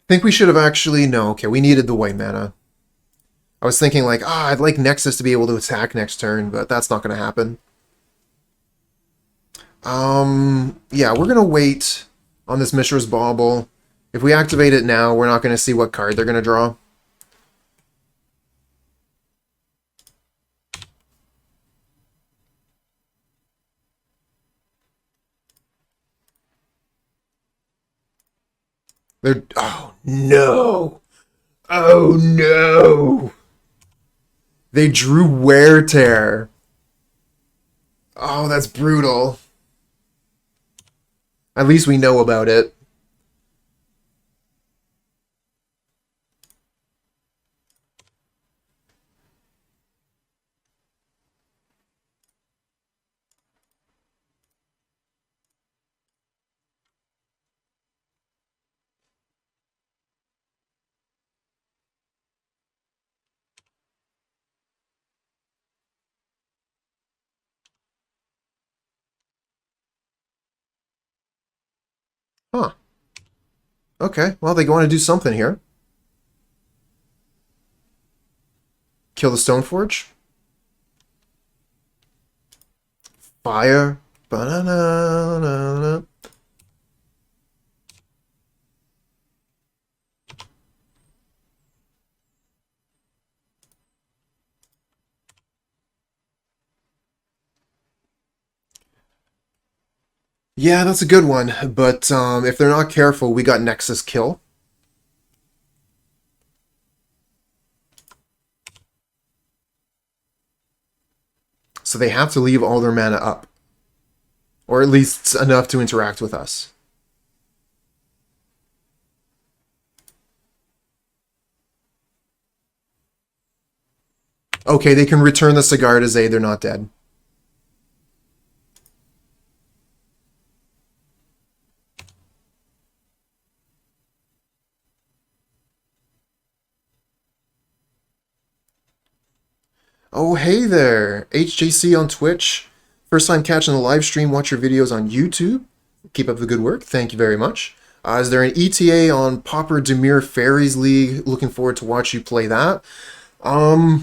Think we should have actually... No, okay, we needed the white mana. I was thinking like, I'd like Nexus to be able to attack next turn, but that's not going to happen. Yeah, we're going to wait on this Mishra's Bauble. If we activate it now, we're not going to see what card they're going to draw. They're... Oh, no! Oh, no! They drew Wear Tear. Oh, that's brutal. At least we know about it. Okay, well, they want to do something here. Kill the Stoneforge. Fire. Ba-na-na-na-na. Yeah, that's a good one, but if they're not careful, we got Nexus kill. So they have to leave all their mana up. Or at least enough to interact with us. Okay, they can return the Sigarda's aid, they're not dead. Oh, hey there! HJC on Twitch. First time catching the live stream, watch your videos on YouTube. Keep up the good work, thank you very much. Is there an ETA on Pauper Dimir Fairies League? Looking forward to watch you play that. I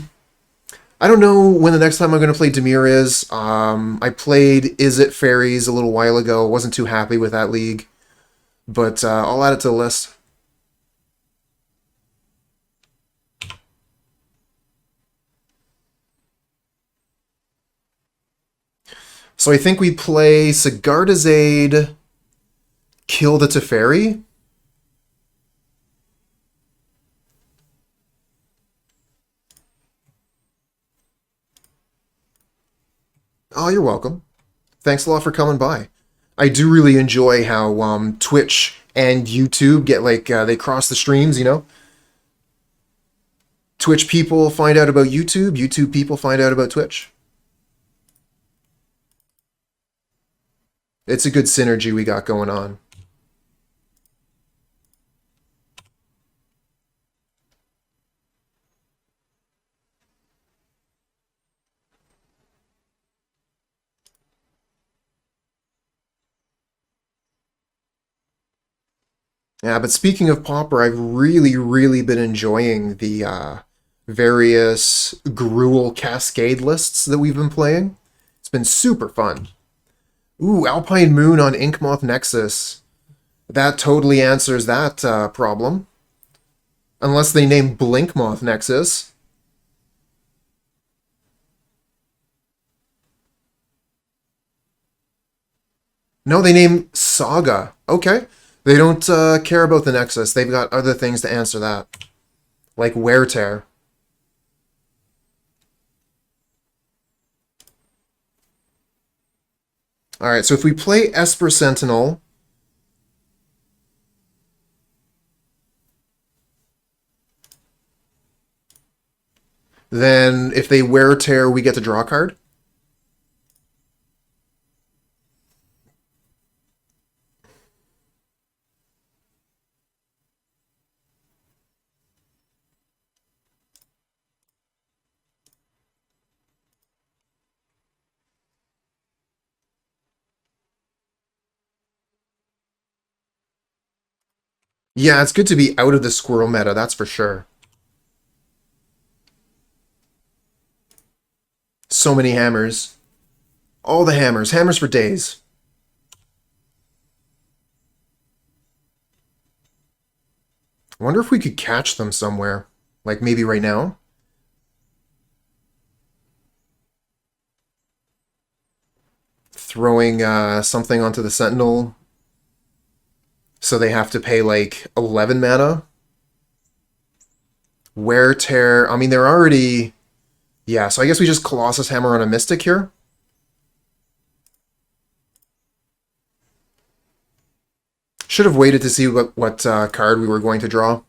don't know when the next time I'm going to play Dimir is. I played Is It Fairies a little while ago. Wasn't too happy with that league. But I'll add it to the list. So I think we play Sigarda's Aid, kill the Teferi. Oh, you're welcome. Thanks a lot for coming by. I do really enjoy how Twitch and YouTube get like, they cross the streams, you know? Twitch people find out about YouTube, YouTube people find out about Twitch. It's a good synergy we got going on. Yeah, but speaking of Pauper, I've really been enjoying the various Gruul Cascade lists that we've been playing. It's been super fun. Ooh, Alpine Moon on Inkmoth Nexus. That totally answers that problem. Unless they name Blinkmoth Nexus. No, they name Saga. Okay. They don't care about the Nexus. They've got other things to answer that. Like Wear Tear. Alright, so if we play Esper Sentinel, then if they Wear Tear, we get to draw a card. Yeah, it's good to be out of the squirrel meta, that's for sure. So many hammers. All the hammers. Hammers for days. I wonder if we could catch them somewhere. Like maybe right now? Throwing something onto the Sentinel. So they have to pay like 11 mana. Wear Tear. I mean, they're already... Yeah, so I guess we just Colossus Hammer on a Mystic here. Should have waited to see what card we were going to draw.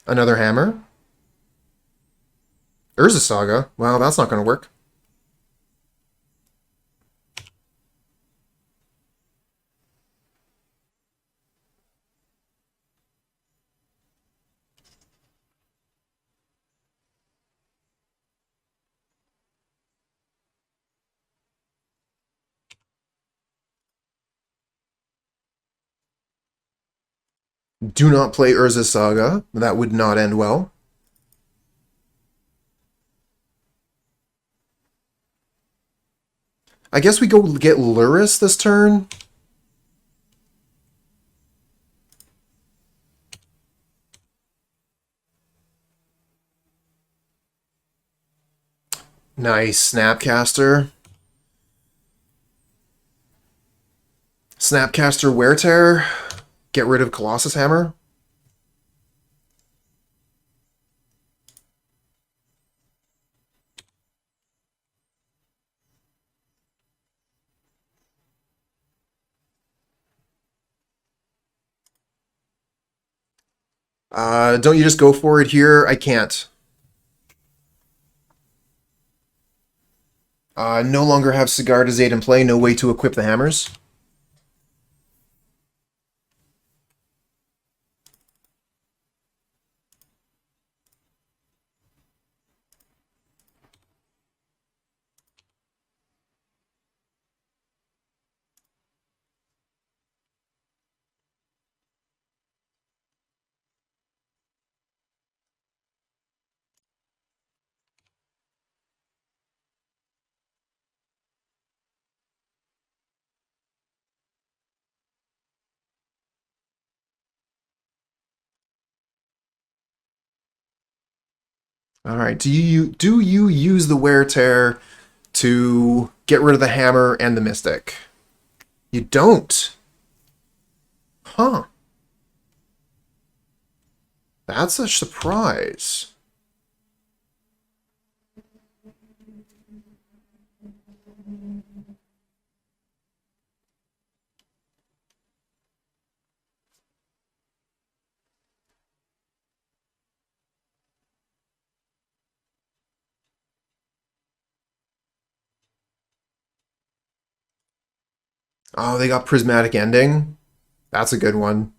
Another Hammer. Urza Saga. Well, that's not going to work. Do not play Urza Saga. That would not end well. I guess we go get Luris this turn. Nice. Snapcaster. Snapcaster Wear Tear. Get rid of Colossus Hammer. Don't you just go for it here? I can't. No longer have Sigarda's Aid in play. No way to equip the hammers. All right. Do you use the Wear Tear to get rid of the hammer and the mystic? You don't. Huh. That's a surprise. Oh, they got Prismatic Ending. That's a good one.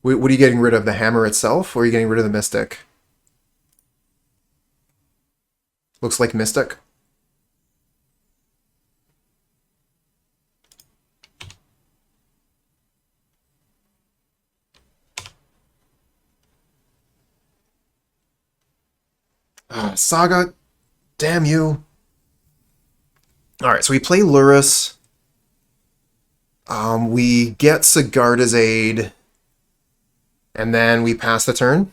What are you getting rid of? The hammer itself, or are you getting rid of the mystic? Looks like mystic. Saga, damn you. Alright, so we play Luris. We get Sigarda's Aid. And then we pass the turn.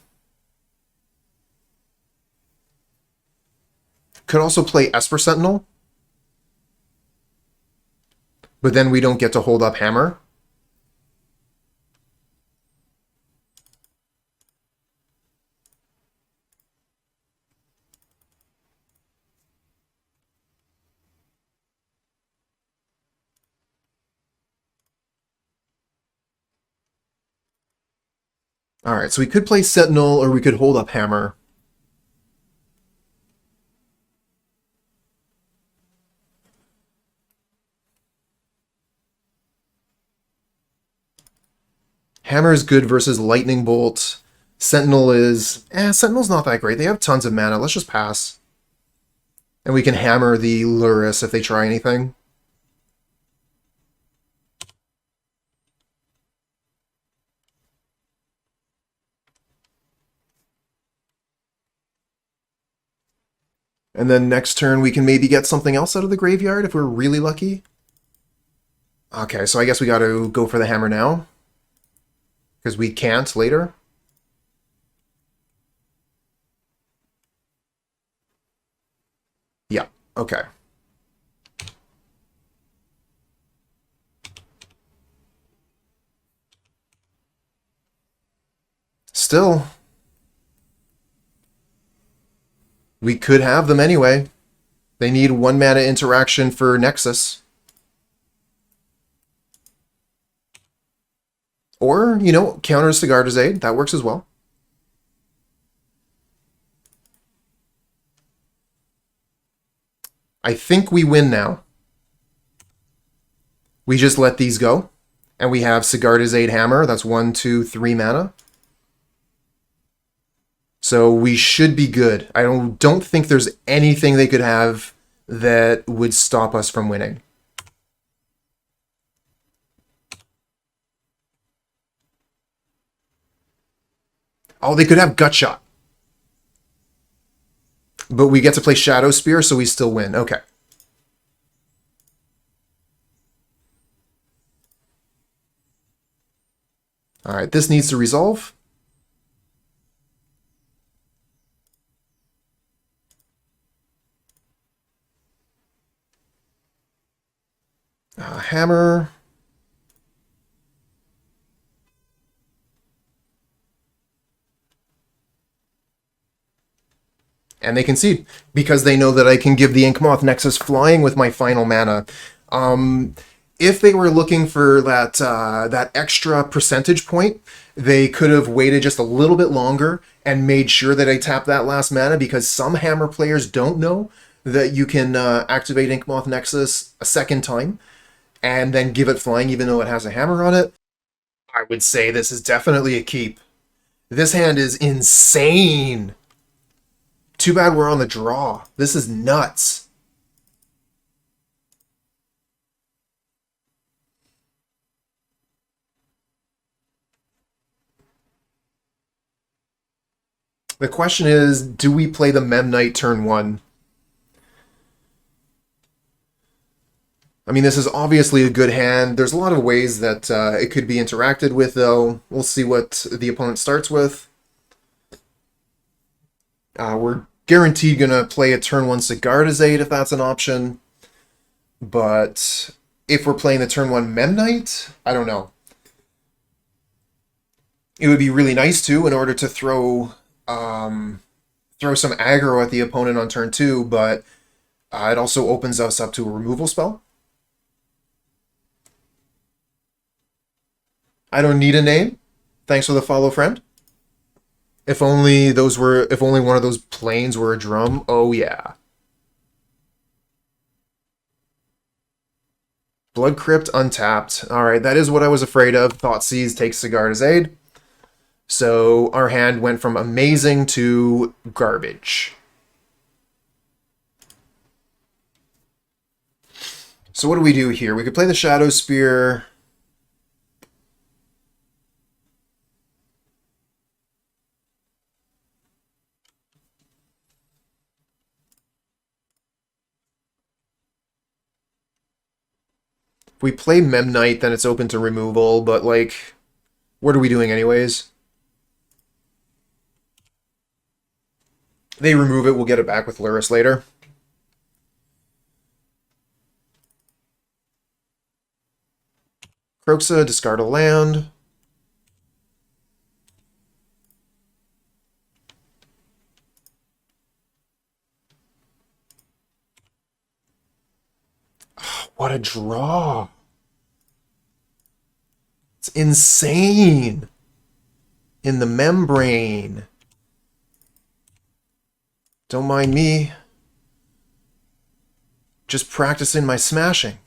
Could also play Esper Sentinel. But then we don't get to hold up Hammer. Alright, so we could play Sentinel, or we could hold up Hammer. Hammer is good versus Lightning Bolt. Sentinel is... Sentinel's not that great. They have tons of mana. Let's just pass. And we can hammer the Luris if they try anything. And then next turn we can maybe get something else out of the graveyard if we're really lucky. Okay, so I guess we got to go for the hammer now. Because we can't later. Yeah, okay. Still, we could have them anyway. They need 1 mana interaction for Nexus. Or, you know, counter Sigarda's Aid. That works as well. I think we win now. We just let these go. And we have Sigarda's Aid Hammer. That's 1, 2, 3 mana. So we should be good. I don't think there's anything they could have that would stop us from winning. Oh, they could have Gut Shot. But we get to play Shadowspear, so we still win. Okay. Alright, this needs to resolve. Hammer. And they concede, because they know that I can give the Inkmoth Nexus flying with my final mana. If they were looking for that extra percentage point, they could have waited just a little bit longer and made sure that I tap that last mana, because some Hammer players don't know that you can activate Inkmoth Nexus a second time and then give it flying even though it has a hammer on it. I would say this is definitely a keep. This hand is insane. Too bad we're on the draw. This is nuts. The question is, do we play the Memnite turn 1? I mean, this is obviously a good hand. There's a lot of ways that it could be interacted with, though. We'll see what the opponent starts with. We're guaranteed going to play a turn 1 Sigarda's Aid if that's an option. But if we're playing the turn 1 Memnite, I don't know. It would be really nice to, in order to throw some aggro at the opponent on turn 2, but it also opens us up to a removal spell. I don't need a name. Thanks for the follow, friend. If only one of those planes were a drum. Oh yeah. Blood Crypt untapped. Alright, that is what I was afraid of. Thoughtseize takes Sigarda's Aid. So our hand went from amazing to garbage. So what do we do here? We could play the Shadowspear. If we play Memnite, then it's open to removal, but, like, what are we doing anyways? They remove it, we'll get it back with Lurrus later. Kroxa, discard a land. What a draw. It's insane. In the membrane. Don't mind me. Just practicing my smashing.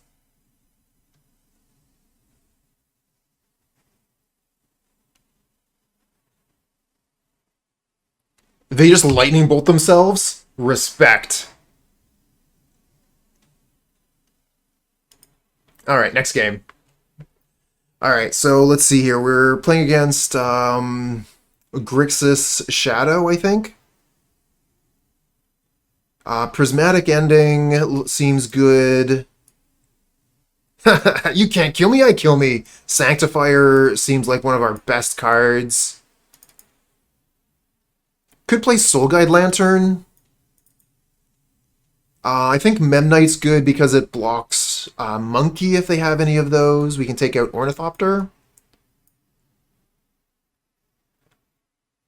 They just lightning bolt themselves? Respect. Alright, next game. Alright, so let's see here. We're playing against Grixis Shadow, I think. Prismatic Ending seems good. You can't kill me, I kill me. Sanctifier seems like one of our best cards. Could play Soul Guide Lantern. I think Memnite's good because it blocks Monkey if they have any of those. We can take out Ornithopter.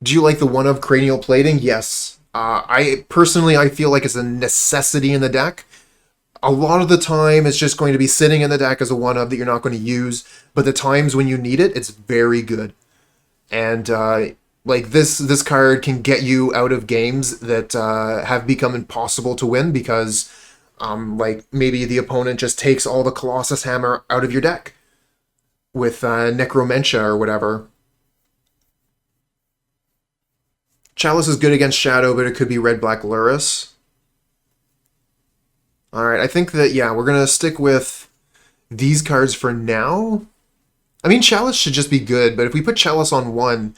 Do you like the one of Cranial Plating? Yes. I feel like it's a necessity in the deck. A lot of the time, it's just going to be sitting in the deck as a one-of that you're not going to use, but the times when you need it, it's very good. And like this card can get you out of games that have become impossible to win because like maybe the opponent just takes all the Colossus Hammer out of your deck with Necromentia or whatever. Chalice is good against Shadow, but it could be red-black Lurrus. Alright, I think that, yeah, we're going to stick with these cards for now. I mean, Chalice should just be good, but if we put Chalice on 1,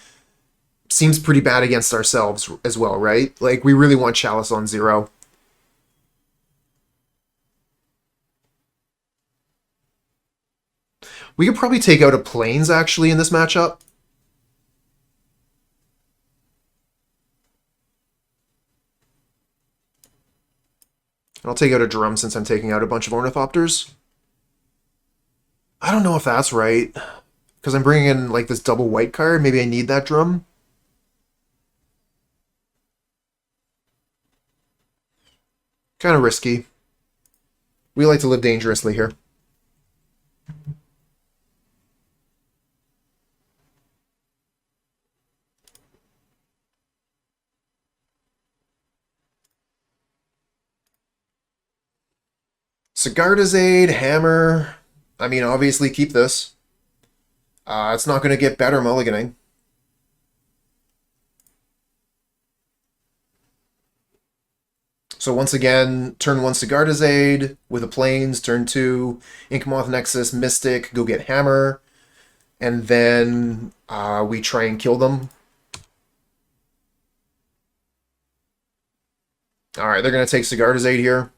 seems pretty bad against ourselves as well, right? Like, we really want Chalice on 0. We could probably take out a Plains, actually, in this matchup. I'll take out a Drum since I'm taking out a bunch of Ornithopters. I don't know if that's right, because I'm bringing in, like, this double white card. Maybe I need that Drum. Kind of risky. We like to live dangerously here. Sigarda's Aid, Hammer. I mean, obviously keep this. It's not going to get better mulliganing. So once again, turn 1 Sigarda's Aid with a Plains, turn 2 Inkmoth Nexus, Mystic, go get Hammer, and then we try and kill them. Alright, they're going to take Sigarda's Aid here.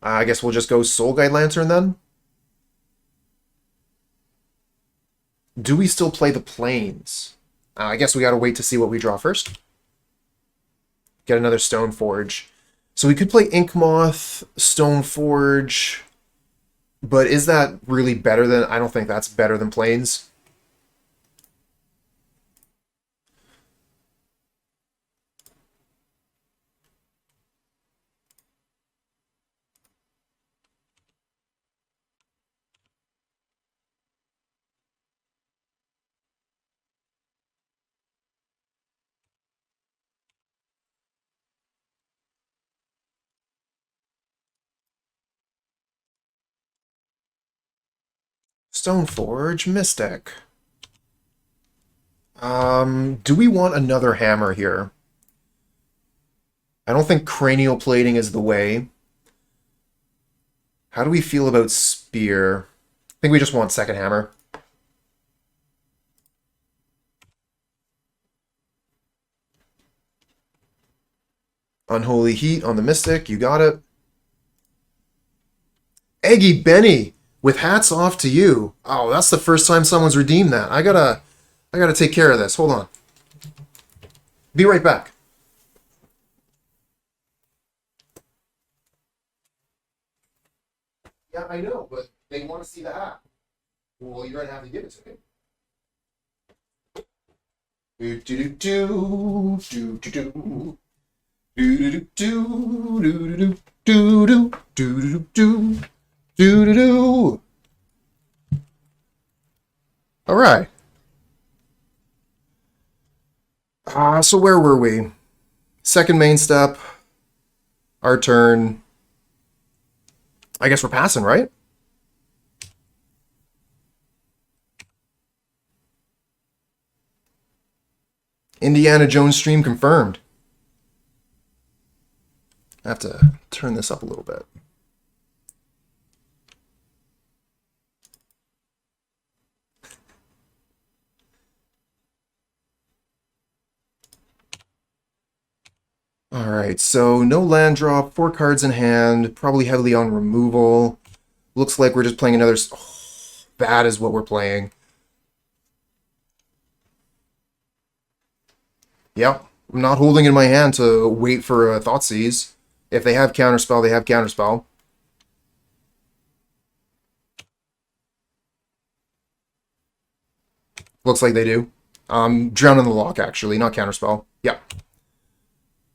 I guess we'll just go Soul Guide Lantern then. Do we still play the Plains? I guess we gotta wait to see what we draw first. Get another Stoneforge. So we could play Inkmoth, Stoneforge, but is that really better than... I don't think that's better than Plains. Stoneforge Mystic. Do we want another hammer here? I don't think Cranial Plating is the way. How do we feel about Spear? I think we just want second hammer. Unholy Heat on the Mystic, you got it. Eggy Benny, with hats off to you. Oh, that's the first time someone's redeemed that. I gotta take care of this. Hold on. Be right back. Yeah, I know, but they want to see the hat. Well, you're gonna have to give it to me. Do do do do do do. Do do do do do do do do do do do do. All right. So where were we? Second main step. Our turn. I guess we're passing, right? Indiana Jones stream confirmed. I have to turn this up a little bit. Alright, so no land drop, 4 cards in hand, probably heavily on removal. Looks like we're just playing another... Oh, that is what we're playing. Yep, I'm not holding in my hand to wait for a Thoughtseize. If they have Counterspell, they have Counterspell. Looks like they do. Drown in the Lock, actually, not Counterspell. Yep.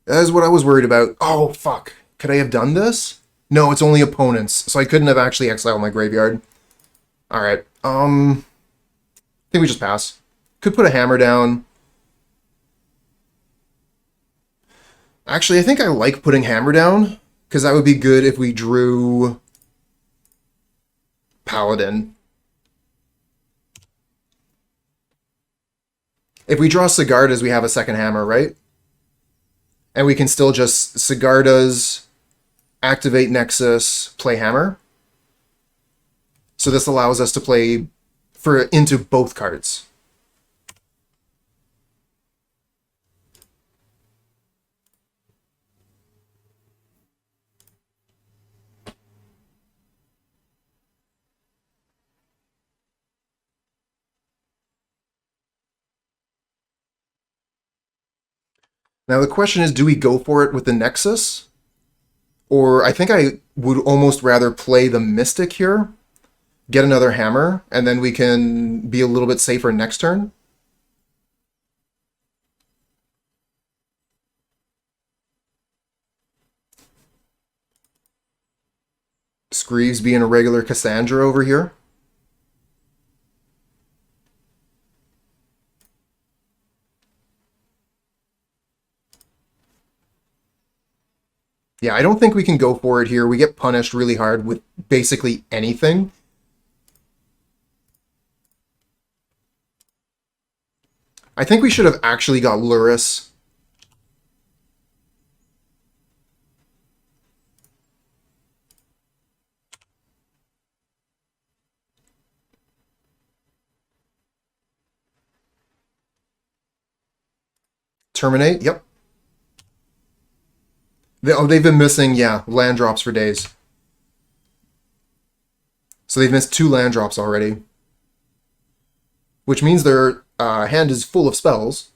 That is what I was worried about. Oh, fuck. Could I have done this? No, it's only opponents, so I couldn't have actually exiled my graveyard. Alright, I think we just pass. Could put a hammer down. Actually, I think I like putting hammer down, because that would be good if we drew Paladin. If we draw Sigardas, we have a second hammer, right? And we can still just Sigardas, activate Nexus, play Hammer. So this allows us to play into both cards. Now the question is, do we go for it with the Nexus? Or I think I would almost rather play the Mystic here, get another Hammer, and then we can be a little bit safer next turn. Screeves being a regular Cassandra over here. Yeah, I don't think we can go for it here. We get punished really hard with basically anything. I think we should have actually got Lurrus. Terminate, yep. They've been missing, yeah, land drops for days. So they've missed 2 land drops already. Which means their hand is full of spells.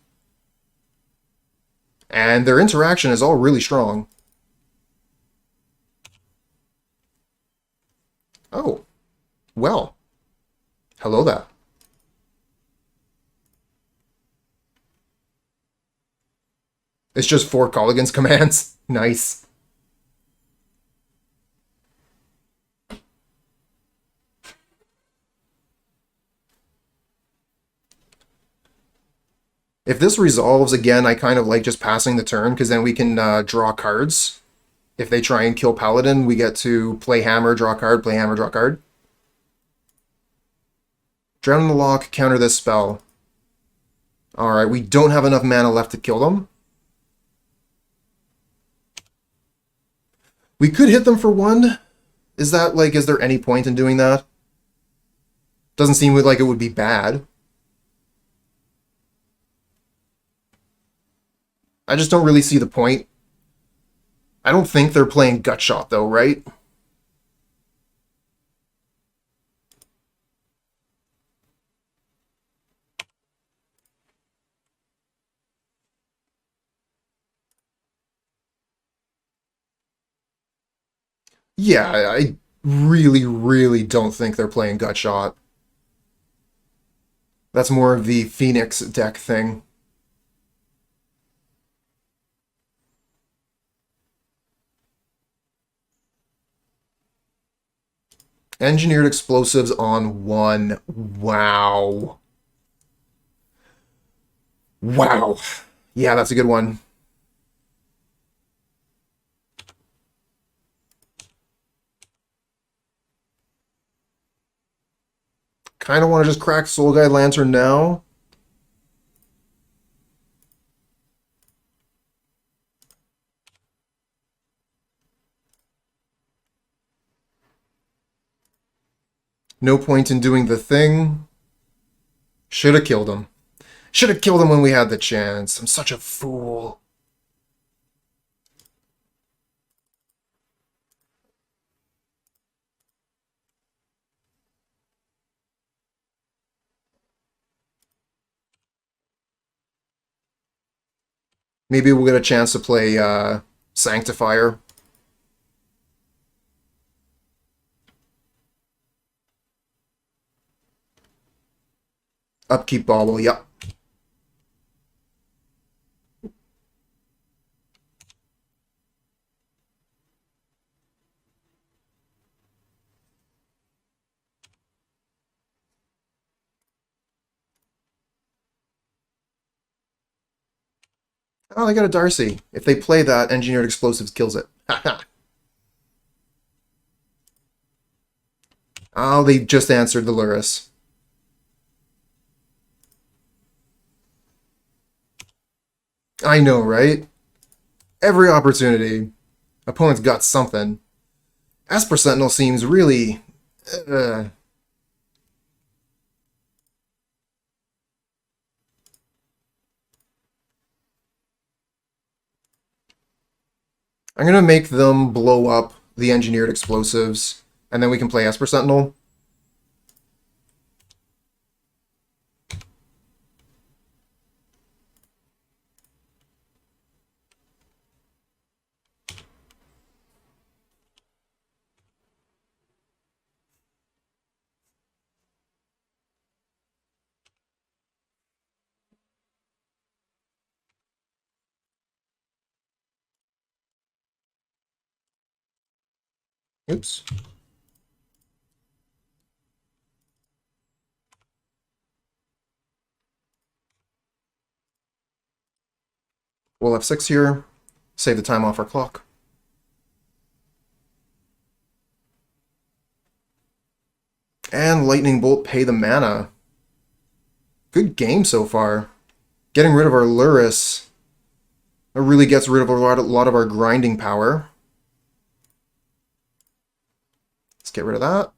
And their interaction is all really strong. Oh. Well. Hello there. It's just 4 Colligan's commands. Nice. If this resolves, again, I kind of like just passing the turn, because then we can draw cards. If they try and kill Paladin, we get to play Hammer, draw card, play Hammer, draw card. Drown in the Lock, counter this spell. Alright, we don't have enough mana left to kill them. We could hit them for 1. Is that, like, is there any point in doing that? Doesn't seem like it would be bad. I just don't really see the point. I don't think they're playing Gutshot, though, right? Yeah, I really, really don't think they're playing Gutshot. That's more of the Phoenix deck thing. Engineered explosives on 1. Wow. Wow. Yeah, that's a good one. Kind of want to just crack Soul Guide Lantern now. No point in doing the thing. Should have killed him. Should have killed him when we had the chance. I'm such a fool. Maybe we'll get a chance to play Sanctifier. Upkeep Bauble, yep. Oh, they got a Darcy. If they play that, Engineered Explosives kills it. Oh, they just answered the Lurrus. I know, right? Every opportunity. Opponent's got something. Esper Sentinel seems really... I'm going to make them blow up the Engineered Explosives, and then we can play Esper Sentinel. Oops. We'll have 6 here. Save the time off our clock. And Lightning Bolt, pay the mana. Good game so far. Getting rid of our Lurrus. It really gets rid of a lot of our grinding power. Let's get rid of that.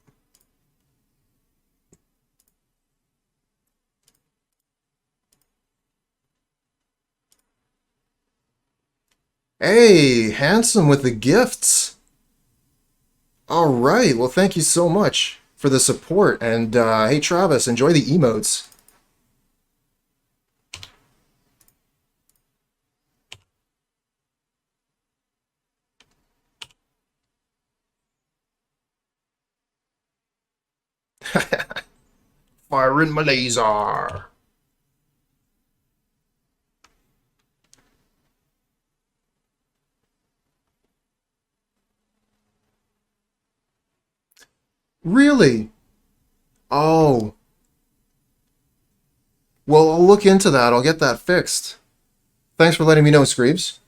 Hey, Handsome with the gifts. All right, well, thank you so much for the support. And hey, Travis, enjoy the emotes. Firing my laser. Really? Oh. Well, I'll look into that. I'll get that fixed. Thanks for letting me know, Screeves.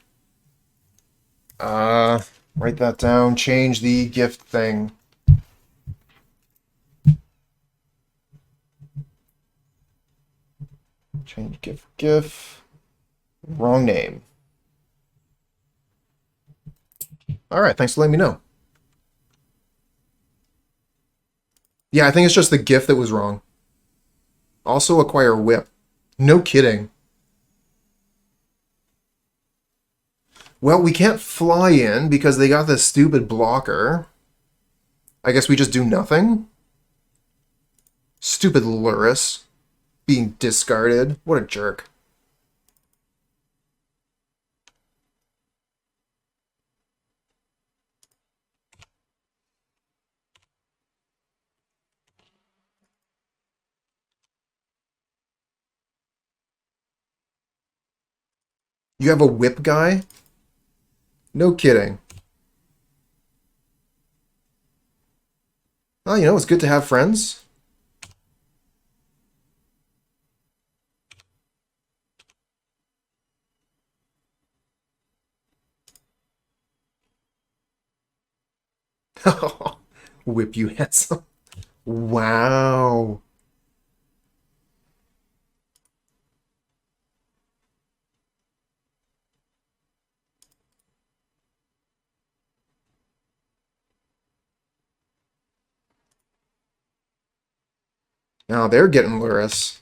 Write that down. Change the gift thing. Change GIF. Wrong name. Alright, thanks for letting me know. Yeah, I think it's just the GIF that was wrong. Also acquire whip. No kidding. Well, we can't fly in because they got this stupid blocker. I guess we just do nothing? Stupid Lurrus. Being discarded. What a jerk. You have a whip guy? No kidding. Oh, you know, it's good to have friends. Whip you handsome. Wow. Now they're getting Lurrus.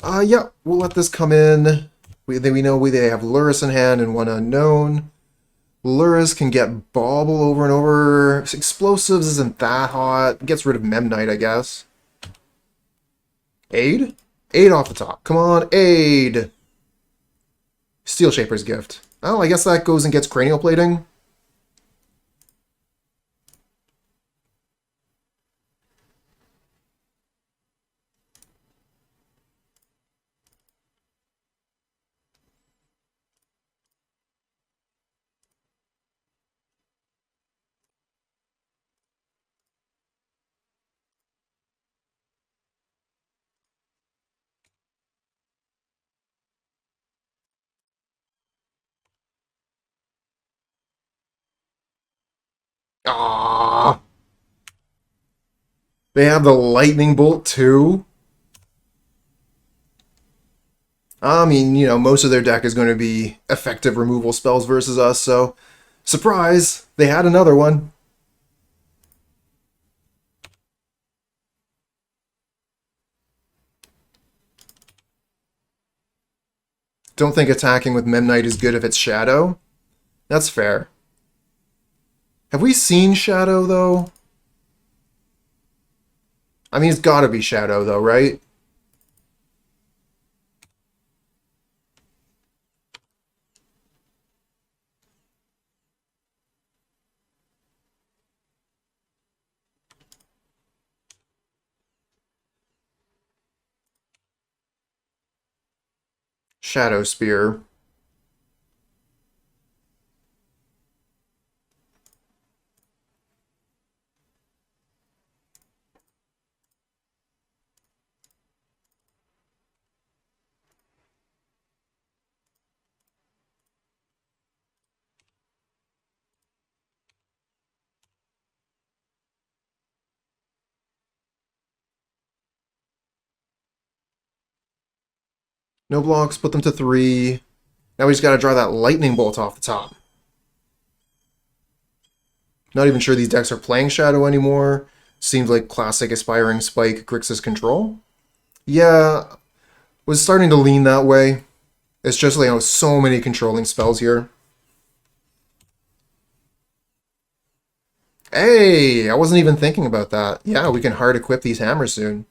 Yeah, we'll let this come in. We know they have Lurrus in hand and one unknown. Lurrus can get Bauble over and over. Explosives isn't that hot. Gets rid of Memnite, I guess. Aid? Aid off the top. Come on, Aid! Steelshaper's gift. Oh, I guess that goes and gets Cranial Plating. Ah, they have the Lightning Bolt too. I mean, you know, most of their deck is going to be effective removal spells versus us, so surprise, they had another one. Don't think attacking with Memnite is good if it's Shadow. That's fair. Have we seen Shadow, though? I mean, it's gotta be Shadow, though, right? Shadowspear. No blocks, put them to 3. Now we just gotta draw that lightning bolt off the top. Not even sure these decks are playing Shadow anymore. Seems like classic Aspiring Spike Grixis control. Yeah, was starting to lean that way. It's just like, so many controlling spells here. Hey, I wasn't even thinking about that. Yeah, we can hard equip these hammers soon.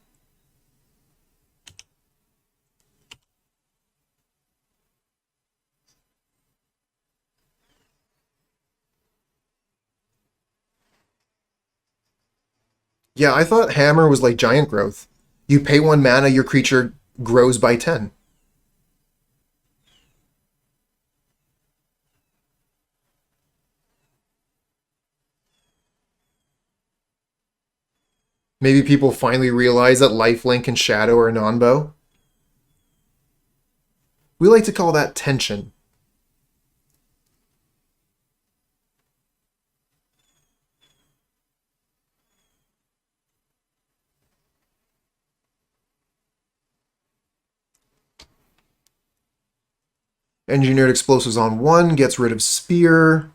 Yeah, I thought hammer was like giant growth. You pay 1 mana, your creature grows by 10. Maybe people finally realize that lifelink and shadow are non-bow. We like to call that tension. Engineered explosives on 1, gets rid of spear.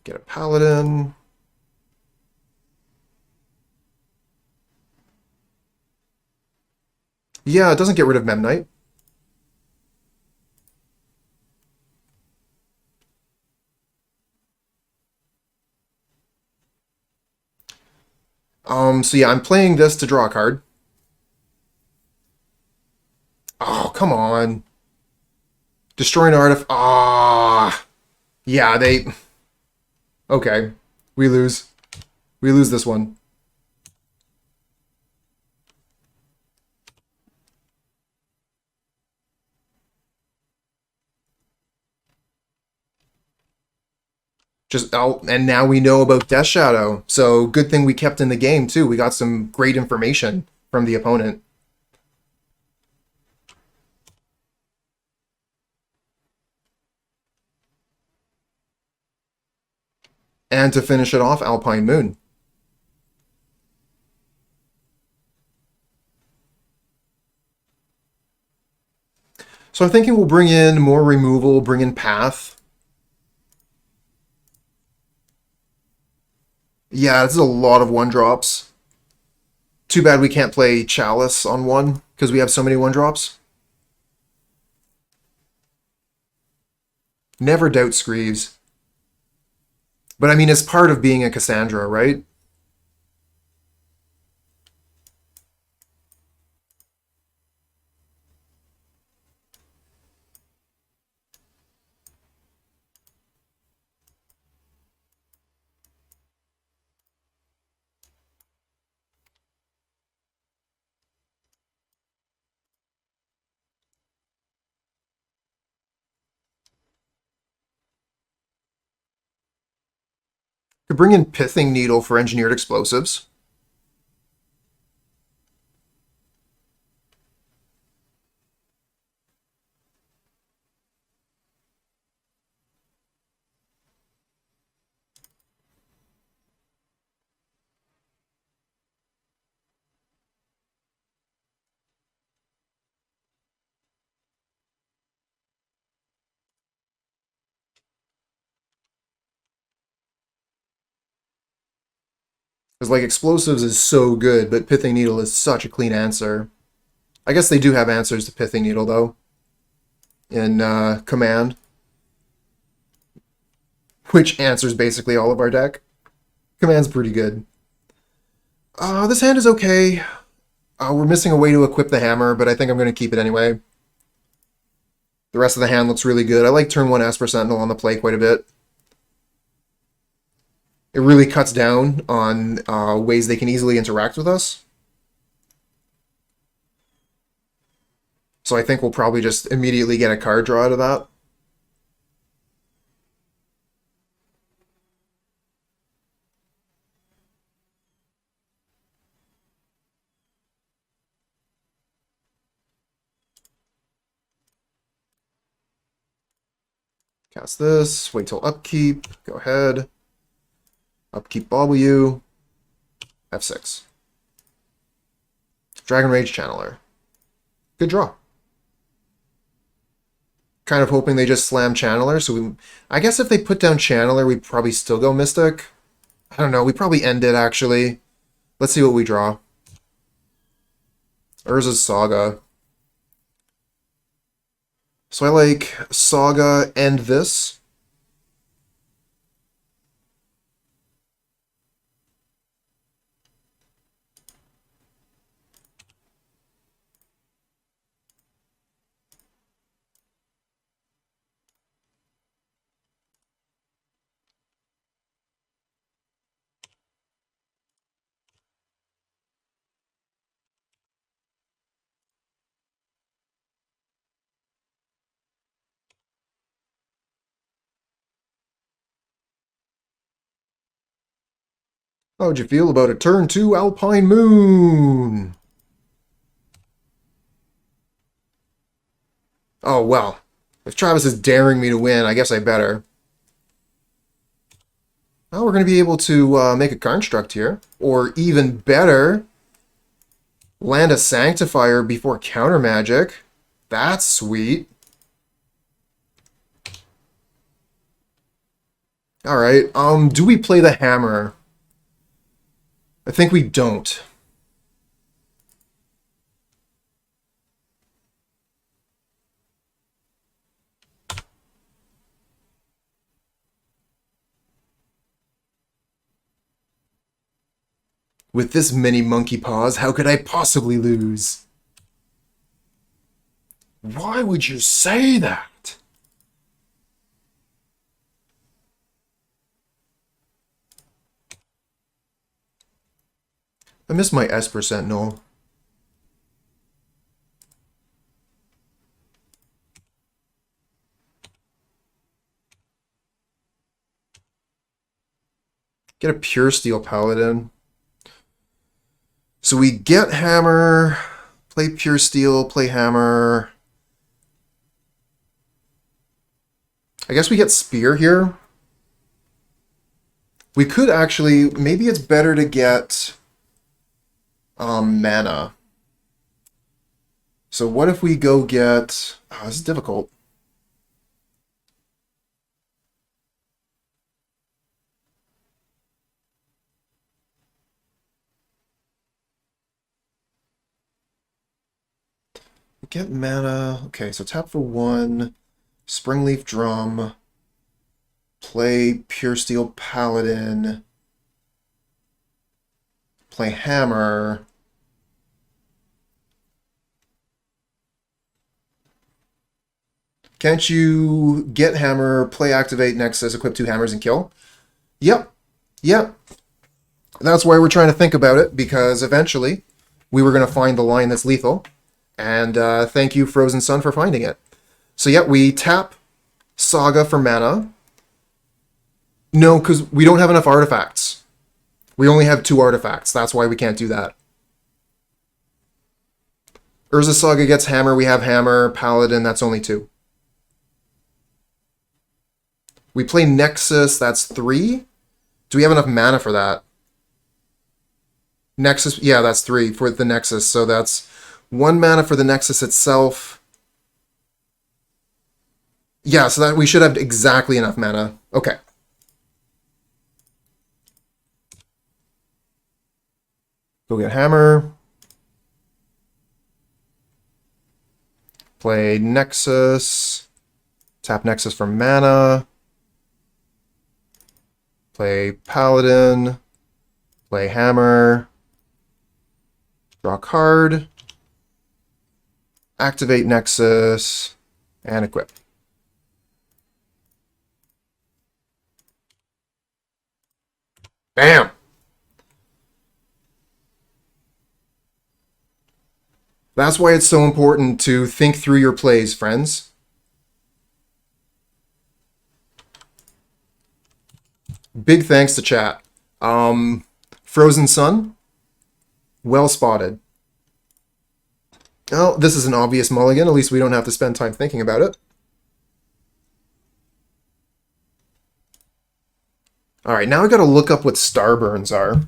Get a paladin. Yeah, it doesn't get rid of Memnite. So yeah, I'm playing this to draw a card. Oh, come on. Destroy an artifact. Ah. Yeah, they... Okay. We lose. We lose this one. Just out, and now we know about Death Shadow. So good thing we kept in the game too. We got some great information from the opponent. And to finish it off, Alpine Moon. So I'm thinking we'll bring in more removal, bring in Path. Yeah, this is a lot of 1-drops. Too bad we can't play Chalice on 1, because we have so many 1-drops. Never doubt Screeves. But I mean, it's part of being a Cassandra, right? Could bring in Pithing Needle for engineered explosives. Because, like, explosives is so good, but Pithing Needle is such a clean answer. I guess they do have answers to Pithing Needle, though, in Command, which answers basically all of our deck. Command's pretty good. This hand is okay. We're missing a way to equip the hammer, but I think I'm going to keep it anyway. The rest of the hand looks really good. I like turn 1 Esper Sentinel on the play quite a bit. It really cuts down on ways they can easily interact with us. So I think we'll probably just immediately get a card draw out of that. Cast this, wait till upkeep, go ahead. Upkeep Bauble you. F6. Dragon Rage Channeler. Good draw. Kind of hoping they just slam Channeler, so I guess if they put down Channeler, we'd probably still go Mystic. I don't know, we probably end it, actually. Let's see what we draw. Urza's Saga. So I like Saga, end this. How'd you feel about a turn 2 Alpine Moon? Oh, well. If Travis is daring me to win, I guess I better. Well, we're going to be able to make a construct here. Or even better, land a Sanctifier before counter magic. That's sweet. Alright, do we play the Hammer? I think we don't. With this many monkey paws, how could I possibly lose? Why would you say that? I miss my Esper Sentinel. Get a Puresteel Paladin. So we get Hammer, play Puresteel, play Hammer. I guess we get Spear here. We could actually, maybe it's better to get mana. So what if we go get, oh, this is difficult. Get mana. Okay, so tap for 1. Springleaf Drum. Play Puresteel Paladin. Play Hammer. Can't you get Hammer, play Activate Nexus, equip 2 hammers, and kill? Yep. Yep. That's why we're trying to think about it, because eventually we were going to find the line that's lethal. And thank you, Frozen Sun, for finding it. So yeah, we tap Saga for mana. No, because we don't have enough artifacts. We only have 2 artifacts. That's why we can't do that. Urza Saga gets Hammer. We have Hammer. Paladin, that's only 2. We play Nexus. That's 3. Do we have enough mana for that? Nexus, yeah, that's 3 for the Nexus. So that's 1 mana for the Nexus itself. Yeah, so that we should have exactly enough mana. Okay. Go get Hammer. Play Nexus. Tap Nexus for mana. Play Paladin. Play Hammer. Draw a card. Activate Nexus. And equip. Bam! That's why it's so important to think through your plays, friends. Big thanks to chat. Frozen Sun, well spotted. Oh, this is an obvious mulligan. At least we don't have to spend time thinking about it. All right, now I got to look up what starburns are.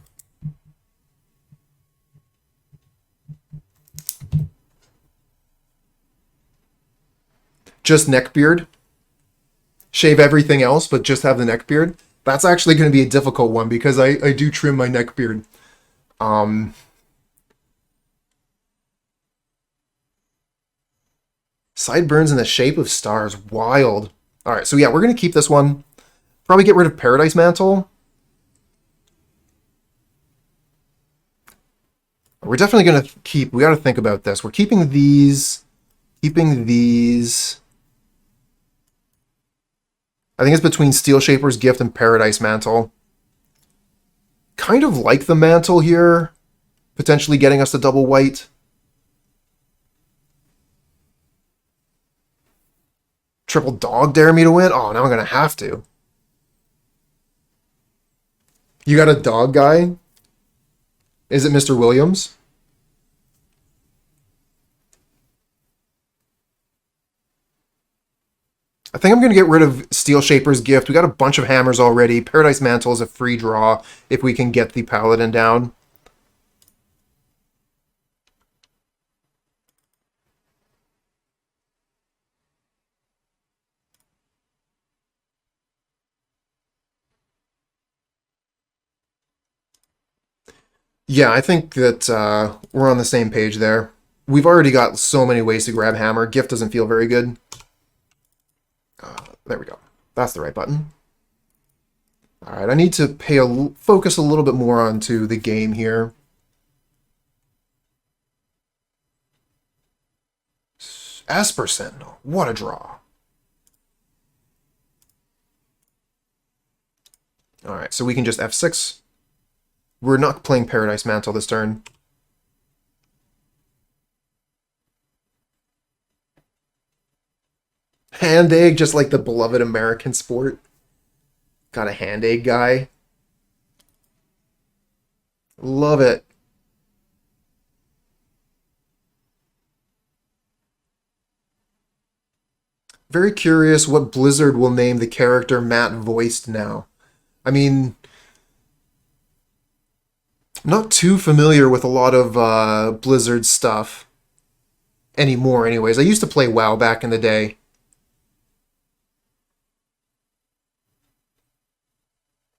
Just neckbeard. Shave everything else, but just have the neckbeard. That's actually going to be a difficult one because I do trim my neckbeard. Sideburns in the shape of stars. Wild. All right, so yeah, we're going to keep this one. Probably get rid of Paradise Mantle. We're definitely going to keep... We got to think about this. We're keeping these. Keeping these. I think it's between Steelshaper's Gift and Paradise Mantle. Kind of like the Mantle here. Potentially getting us to double white. Triple Dog dare me to win? Oh, now I'm going to have to. You got a dog guy? Is it Mr. Williams? I think I'm going to get rid of Steelshaper's Gift. We got a bunch of hammers already. Paradise Mantle is a free draw if we can get the Paladin down. Yeah, I think that we're on the same page there. We've already got so many ways to grab hammer. Gift doesn't feel very good. There we go. That's the right button. All right, I need to focus a little bit more onto the game here. Esper Sentinel. What a draw. All right, so we can just F6. We're not playing Paradise Mantle this turn. Hand egg, just like the beloved American sport. Got a hand egg guy. Love it. Very curious what Blizzard will name the character Matt voiced now. I mean, not too familiar with a lot of Blizzard stuff anymore anyways. I used to play WoW back in the day.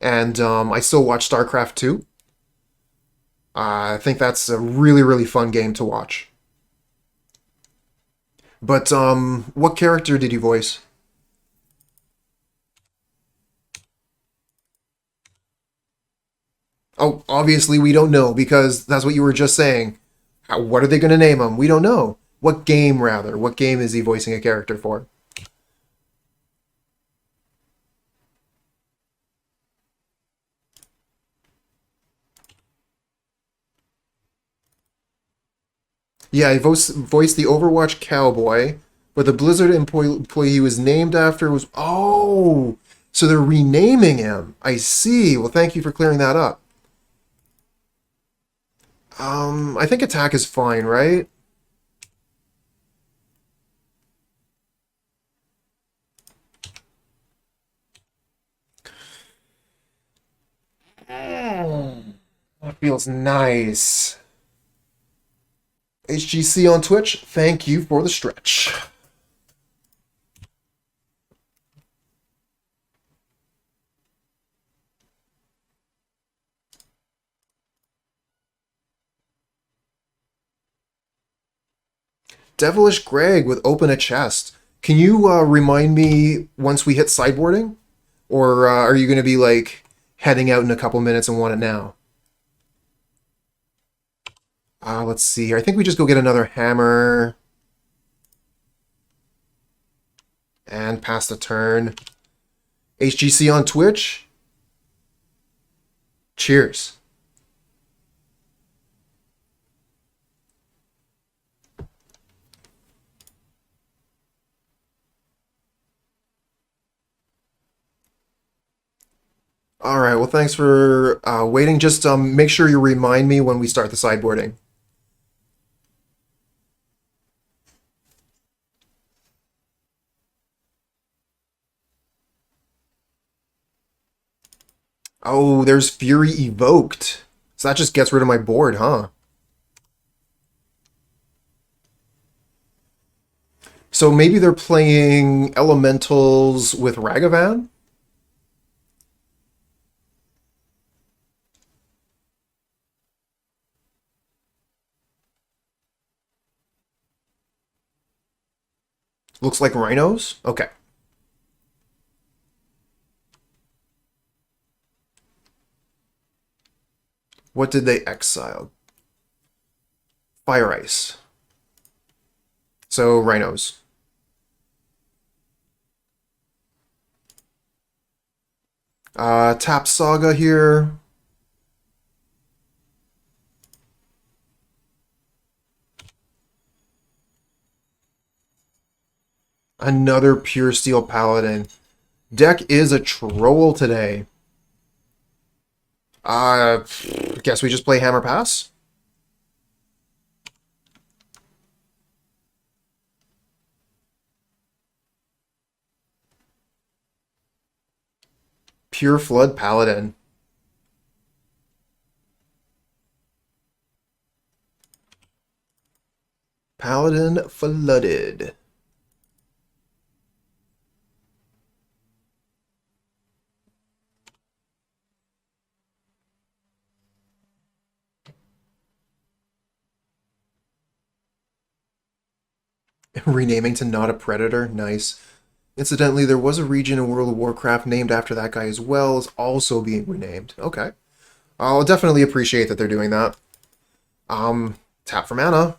And I still watch StarCraft 2. I think that's a really, really fun game to watch. But what character did you voice? Oh, obviously we don't know because that's what you were just saying. What are they going to name him? We don't know. What game, rather? What game is he voicing a character for? Yeah, he voiced the Overwatch cowboy, but the Blizzard employee he was named after was... Oh! So they're renaming him. I see. Well, thank you for clearing that up. I think attack is fine, right? That feels nice. HGC on Twitch, thank you for the stretch. Devilish Greg with Open a Chest. Can you remind me once we hit sideboarding? Or are you going to be like heading out in a couple minutes and want it now? Let's see here. I think we just go get another hammer. And pass the turn. HGC on Twitch. Cheers. All right, well, thanks for waiting. Just make sure you remind me when we start the sideboarding. Oh, there's Fury evoked. So that just gets rid of my board, huh? So maybe they're playing elementals with Ragavan? Looks like Rhinos? Okay. What did they exile? Fire Ice. So Rhinos. Tap Saga here. Another Puresteel Paladin. Deck is a troll today. Guess we just play Hammer Pass? Pure Flood Paladin. Paladin flooded. Renaming to not a predator. Nice. Incidentally, there was a region in World of Warcraft named after that guy as well, is also being renamed. Okay. I'll definitely appreciate that they're doing that. Tap for mana.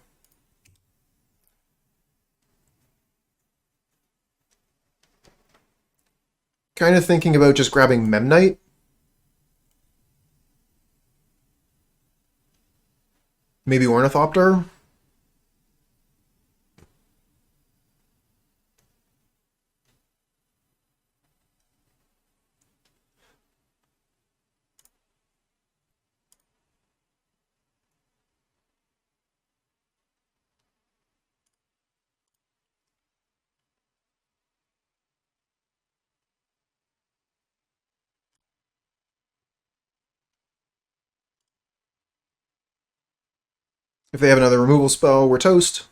Kind of thinking about just grabbing Memnite. Maybe Ornithopter. If they have another removal spell, we're toast.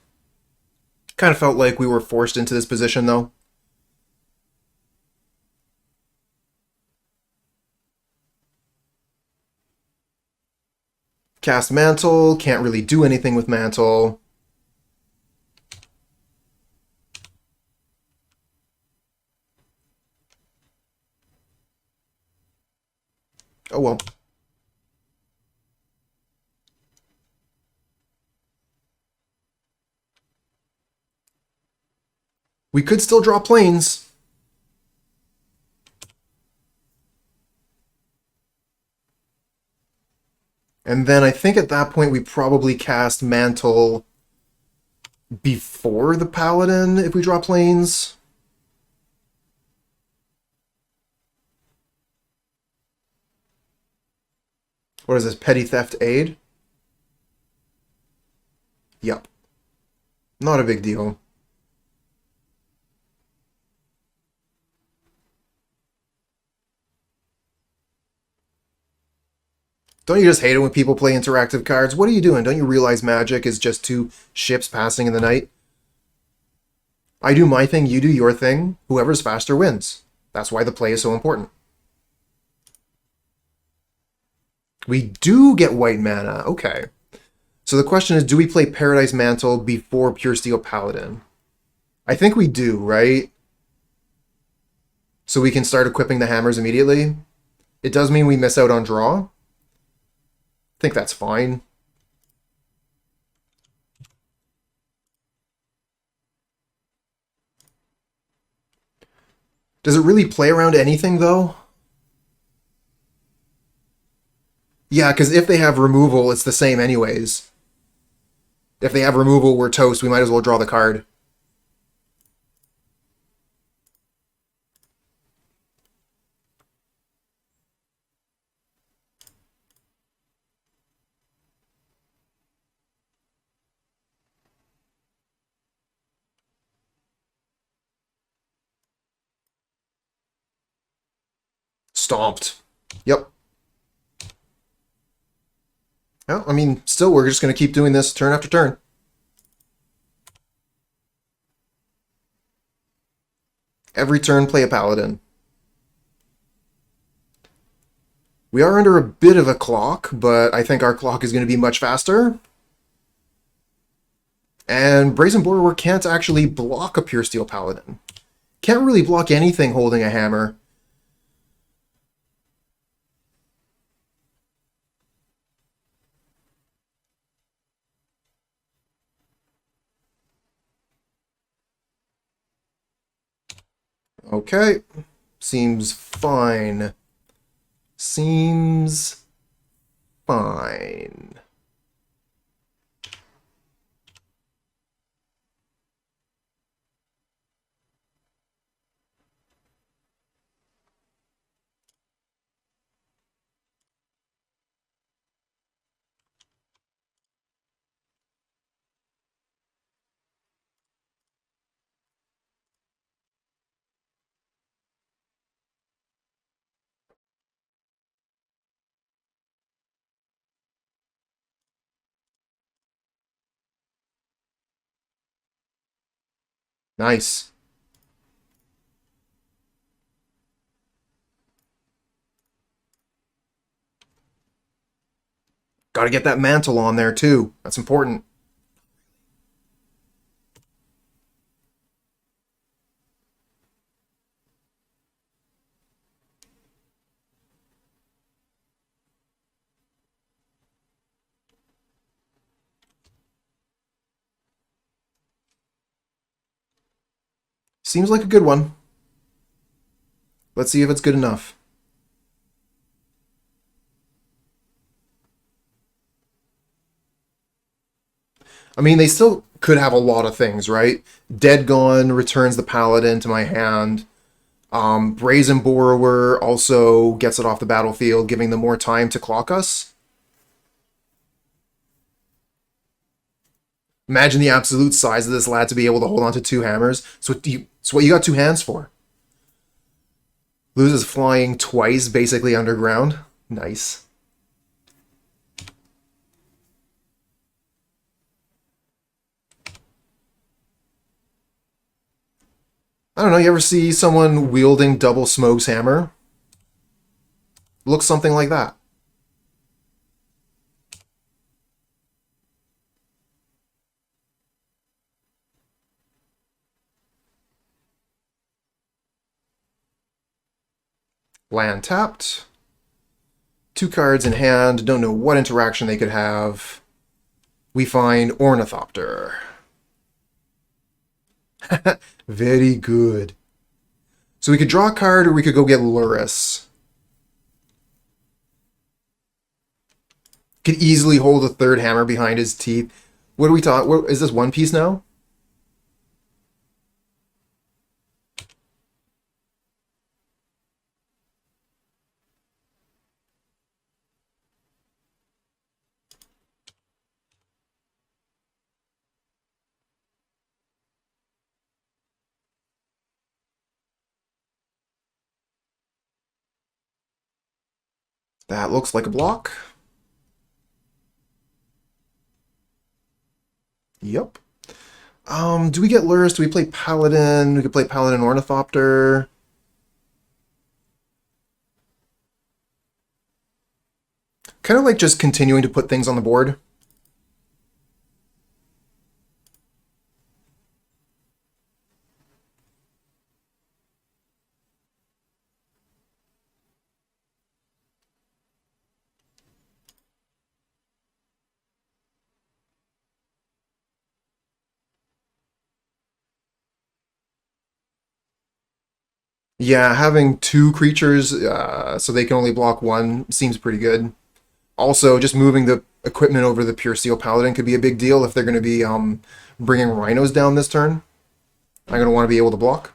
Kind of felt like we were forced into this position, though. Cast Mantle. Can't really do anything with Mantle. Oh well. We could still draw planes. And then I think at that point we probably cast Mantle before the Paladin if we draw planes. What is this? Petty Theft Aid? Yep. Not a big deal. Don't you just hate it when people play interactive cards? What are you doing? Don't you realize Magic is just two ships passing in the night? I do my thing, you do your thing. Whoever's faster wins. That's why the play is so important. We do get white mana. Okay. So the question is, do we play Paradise Mantle before Puresteel Paladin? I think we do, right? So we can start equipping the hammers immediately. It does mean we miss out on draw. I think that's fine. Does it really play around anything, though? Yeah, because if they have removal, it's the same anyways. If they have removal, we're toast. We might as well draw the card. Stomped. Yep. Well, I mean, still, we're just going to keep doing this turn after turn. Every turn, play a Paladin. We are under a bit of a clock, but I think our clock is going to be much faster. And Brazen Borrower can't actually block a Puresteel Paladin. Can't really block anything holding a hammer. Okay. Seems fine. Seems fine. Nice. Gotta get that mantle on there, too. That's important. Seems like a good one. Let's see if it's good enough. I mean, they still could have a lot of things, right? Dead Gone returns the Paladin to my hand. Brazen Borrower also gets it off the battlefield, giving them more time to clock us. Imagine the absolute size of this lad to be able to hold on to 2 hammers. So what you got 2 hands for. Loses flying twice, basically underground. Nice. I don't know, you ever see someone wielding Double Smoke's hammer? Looks something like that. Land tapped. 2 cards in hand, don't know what interaction they could have. We find Ornithopter. Very good. So we could draw a card, or we could go get Lurrus. Could easily hold a 3rd hammer behind his teeth. What are we talking? What is this, 1 piece now? That looks like a block. Yep. Do we get Lurrus? Do we play Paladin? We could play Paladin Ornithopter. Kind of like just continuing to put things on the board. Yeah, having 2 creatures so they can only block 1 seems pretty good. Also, just moving the equipment over the Puresteel Paladin could be a big deal if they're going to be bringing Rhinos down this turn. I'm going to want to be able to block.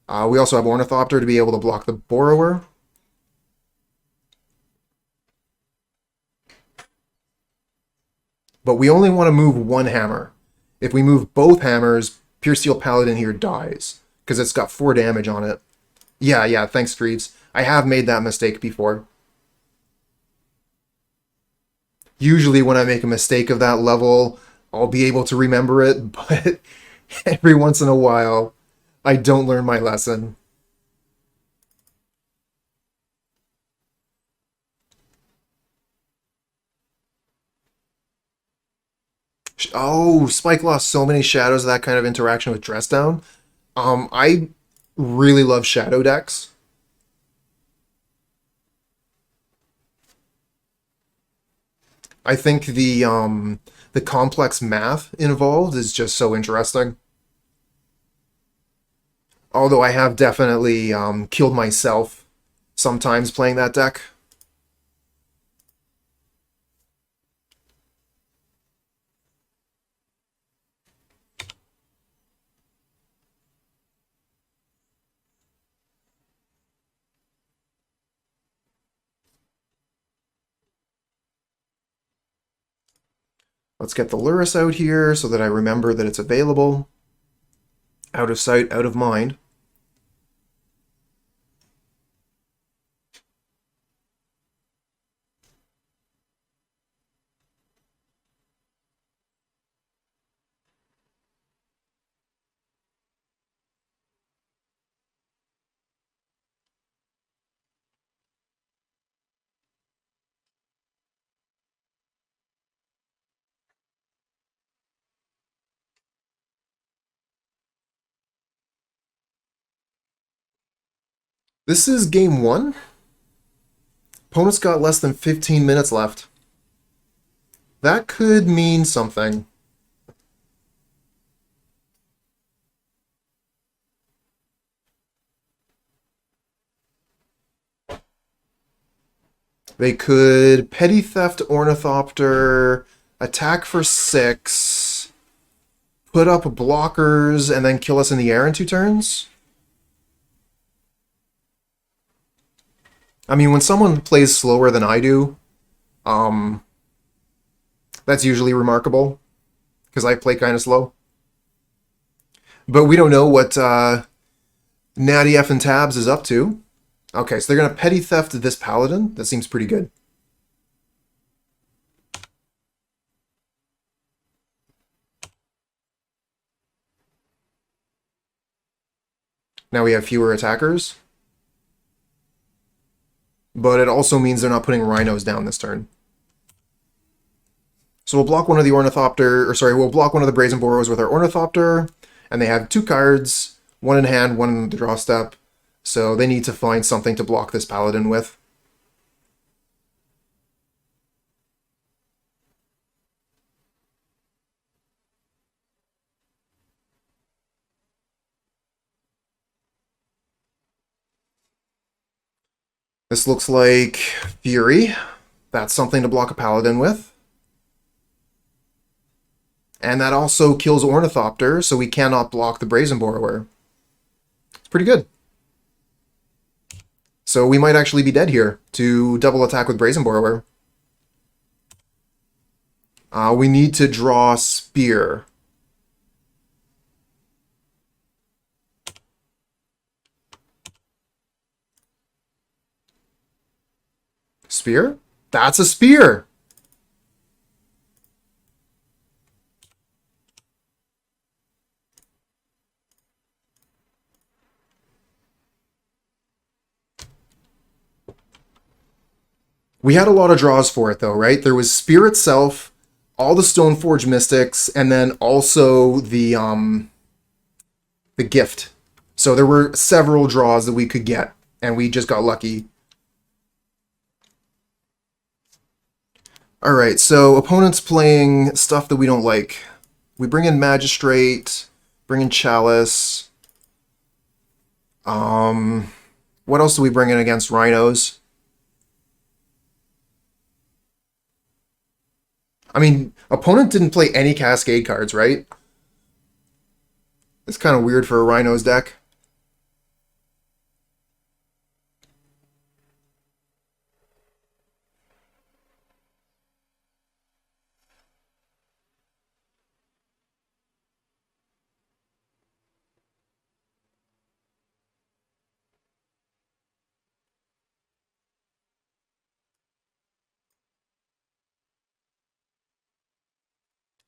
We also have Ornithopter to be able to block the Borrower. But we only want to move 1 hammer. If we move both hammers, Puresteel Paladin here dies, because it's got 4 damage on it. Yeah, thanks, Freeves. I have made that mistake before. Usually when I make a mistake of that level, I'll be able to remember it, but every once in a while, I don't learn my lesson. Oh, Spike lost so many shadows of that kind of interaction with Dress Down. I really love shadow decks. I think the complex math involved is just so interesting. Although I have definitely killed myself sometimes playing that deck. Let's get the Lurrus out here so that I remember that it's available. Out of sight, out of mind. This is game one. Opponent's got less than 15 minutes left. That could mean something. They could Petty Theft Ornithopter, attack for 6, put up blockers, and then kill us in the air in 2 turns. I mean, when someone plays slower than I do, that's usually remarkable, because I play kind of slow. But we don't know what Natty F and Tabs is up to. Okay, so they're going to Petty Theft this Paladin. That seems pretty good. Now we have fewer attackers. But it also means they're not putting Rhinos down this turn. So we'll block one of the Ornithopter, or sorry, we'll block one of the Brazen Burrows with our Ornithopter, and they have 2 cards, one in hand, one in the draw step. So they need to find something to block this Paladin with. This looks like Fury. That's something to block a Paladin with. And that also kills Ornithopter, so we cannot block the Brazen Borrower. It's pretty good. So we might actually be dead here to double attack with Brazen Borrower. We need to draw Spear. Spear? That's a spear! We had a lot of draws for it, though, right? There was Spear itself, all the Stoneforge Mystics, and then also the gift. So there were several draws that we could get, and we just got lucky. Alright, so opponent's playing stuff that we don't like. We bring in Magistrate, bring in Chalice. What else do we bring in against Rhinos? I mean, opponent didn't play any Cascade cards, right? It's kind of weird for a Rhinos deck.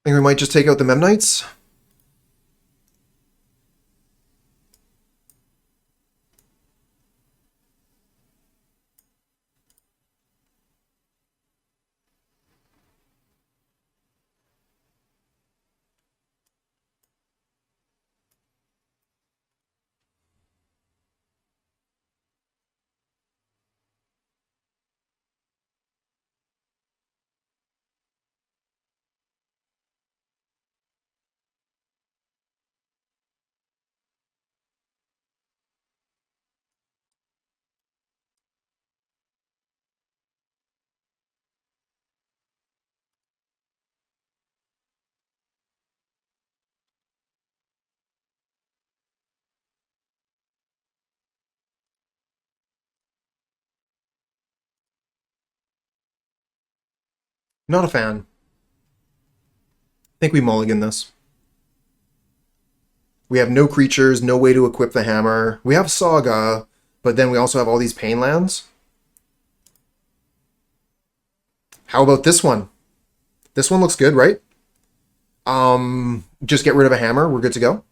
think we might just take out the memnites. Not a fan. I think we mulligan this. We have no creatures, no way to equip the hammer. We have Saga, but then we also have all these pain lands. How about this one? This one looks good, right? Just get rid of a hammer. We're good to go.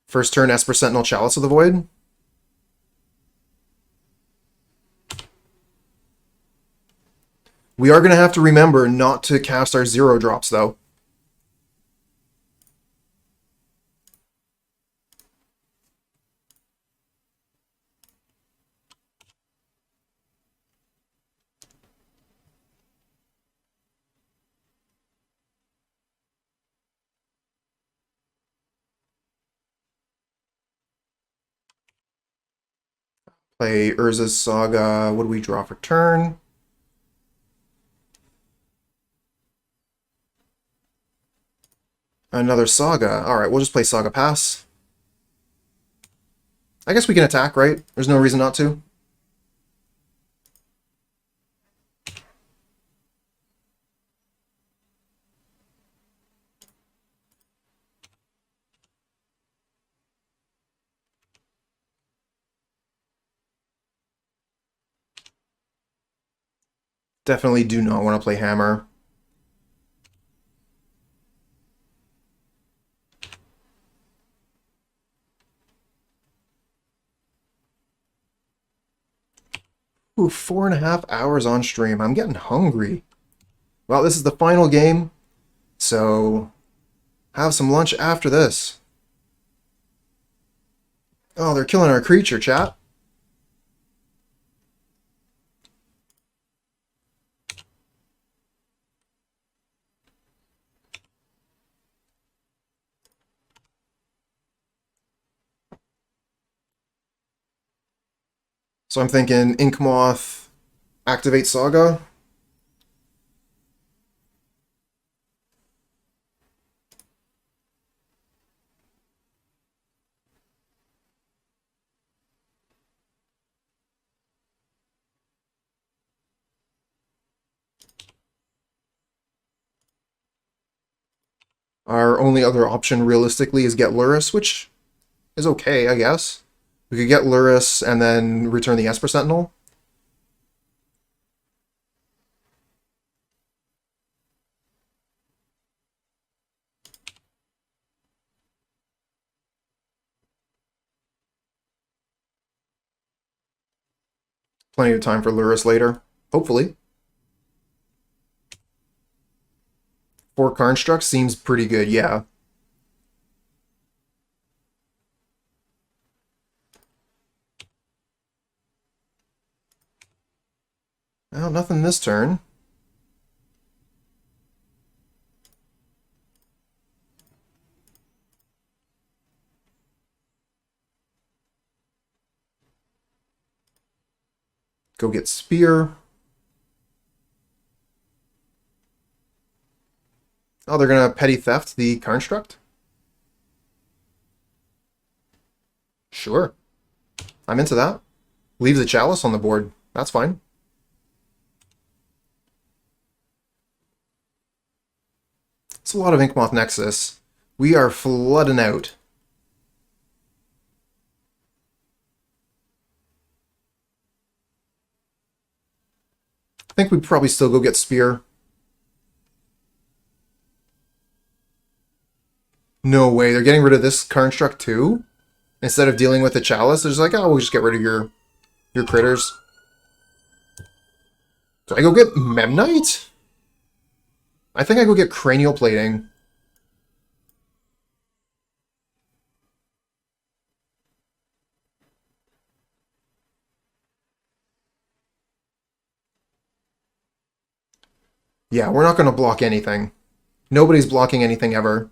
First turn, Esper Sentinel, Chalice of the Void. We are going to have to remember not to cast our 0 drops, though. Play Urza's Saga. What do we draw for turn? Another Saga. Alright, we'll just play Saga Pass. I guess we can attack, right? There's no reason not to. Definitely do not want to play Hammer. Ooh, 4.5 hours on stream. I'm getting hungry. Well, this is the final game, so have some lunch after this. Oh, they're killing our creature, chat. So I'm thinking Inkmoth, activate Saga. Our only other option realistically is get Lurrus, which is okay, I guess. We could get Lurrus and then return the Esper Sentinel. Plenty of time for Lurrus later, hopefully. 4 Construct seems pretty good, yeah. Well, nothing this turn. Go get Spear. Oh, they're gonna Petty Theft the Construct? Sure. I'm into that. Leave the Chalice on the board. That's fine. It's a lot of Inkmoth Nexus. We are flooding out. I think we'd probably still go get Spear. No way, they're getting rid of this Construct too? Instead of dealing with the Chalice, they're just like, oh, we'll just get rid of your critters. Do I go get Memnite? I think I go get Cranial Plating. Yeah, we're not going to block anything. Nobody's blocking anything ever.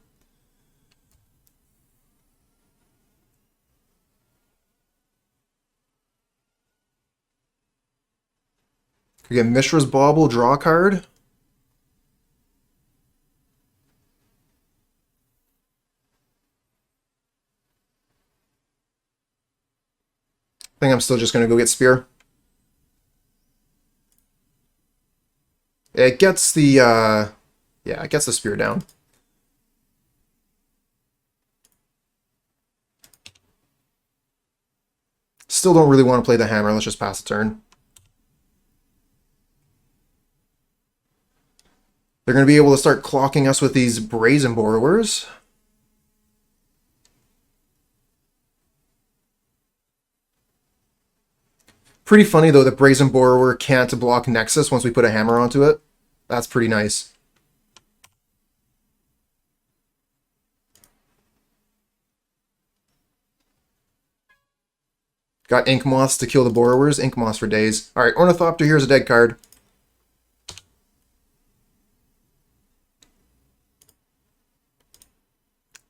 We get Mishra's Bauble, draw a card. I think I'm still just going to go get Spear. It gets the, yeah, it gets the Spear down. Still don't really want to play the Hammer. Let's just pass the turn. They're going to be able to start clocking us with these Brazen Borrowers. Pretty funny, though, that Brazen Borrower can't block Nexus once we put a Hammer onto it. That's pretty nice. Got Inkmoths to kill the Borrowers. Inkmoths for days. Alright, Ornithopter, here's a dead card.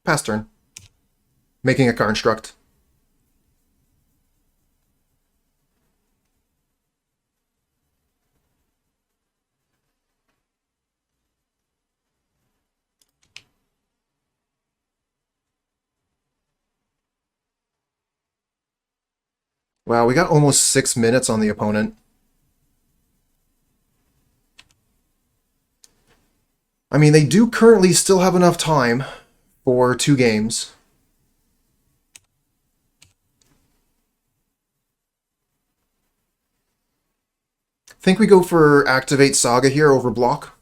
Pass turn. Making a Construct. Wow, we got almost 6 minutes on the opponent. I mean, they do currently still have enough time for 2 games. Think we go for Activate Saga here over block.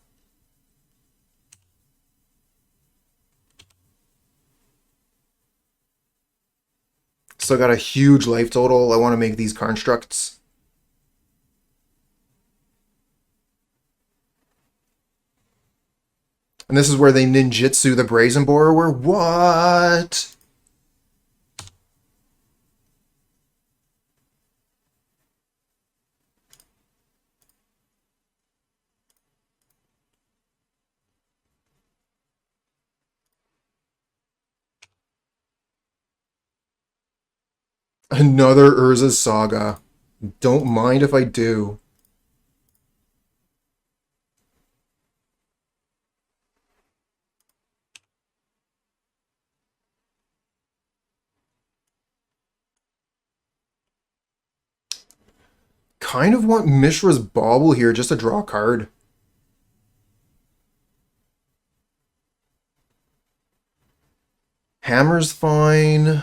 Still got a huge life total. I want to make these constructs. And this is where they ninjutsu the Brazen Borrower. What? Another Urza Saga. Don't mind if I do. Kind of want Mishra's Bauble here just to draw a card. Hammer's fine.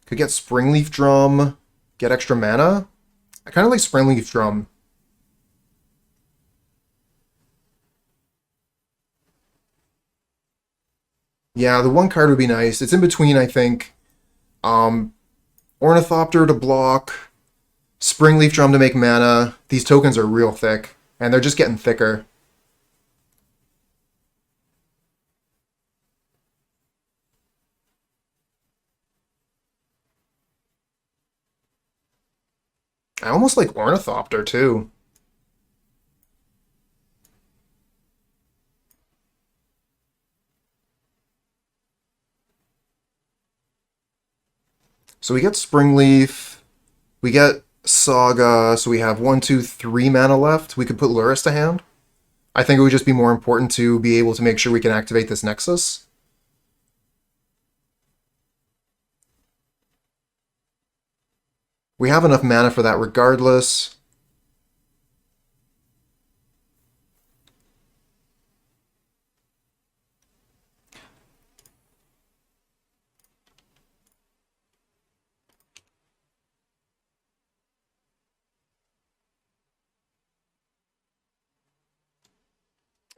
Could get Springleaf Drum, get extra mana. I kind of like Springleaf Drum. Yeah, the one card would be nice. It's in between, I think. Ornithopter to block, Springleaf Drum to make mana. These tokens are real thick, and they're just getting thicker. I almost like Ornithopter, too. So we get Springleaf, we get Saga, so we have 1, 2, 3 mana left. We could put Luris to hand. I think it would just be more important to be able to make sure we can activate this Nexus. We have enough mana for that regardless.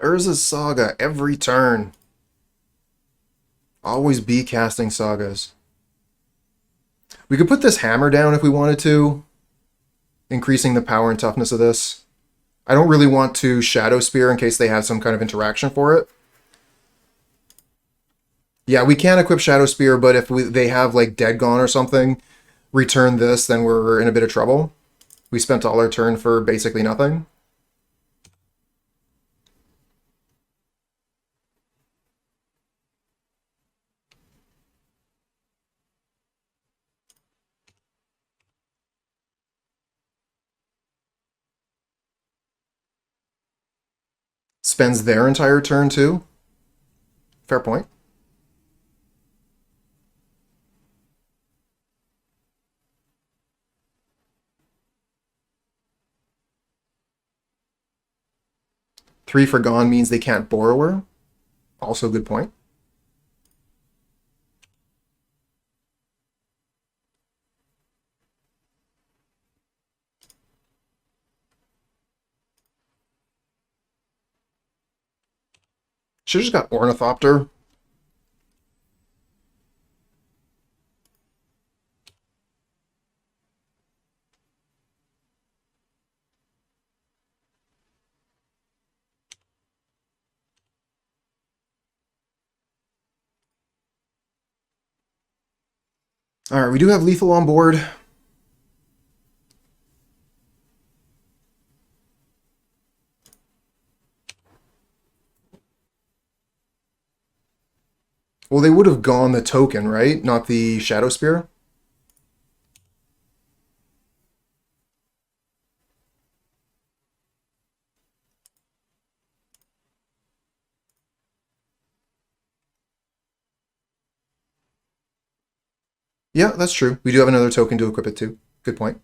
Urza's Saga every turn. Always be casting Sagas. We could put this hammer down if we wanted to, increasing the power and toughness of this. I don't really want to Shadowspear in case they have some kind of interaction for it. Yeah, we can equip Shadowspear, but if they have like Dead Gone or something, return this, then we're in a bit of trouble. We spent all our turn for basically nothing. Spends their entire turn too. Fair point. Three for gone means they can't Borrower. Also a good point. Should've just got Ornithopter. Alright, we do have lethal on board. Well, they would have gone the token, right? Not the Shadowspear? Yeah, that's true. We do have another token to equip it to. Good point.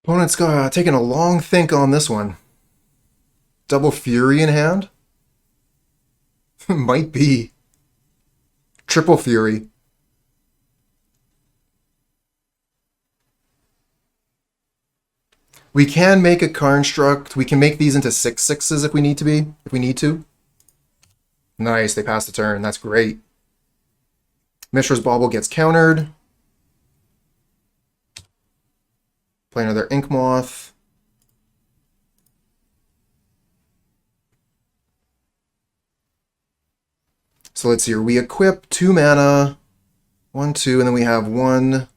Opponent's taking a long think on this one. Double Fury in hand? Might be. Triple Fury. We can make a construct. We can make these into 6/6s if we need to be. If we need to. Nice, they passed the turn. That's great. Mishra's Bauble gets countered. Play another Inkmoth. So let's see here. We equip 2 mana. 1, 2, and then we have 1.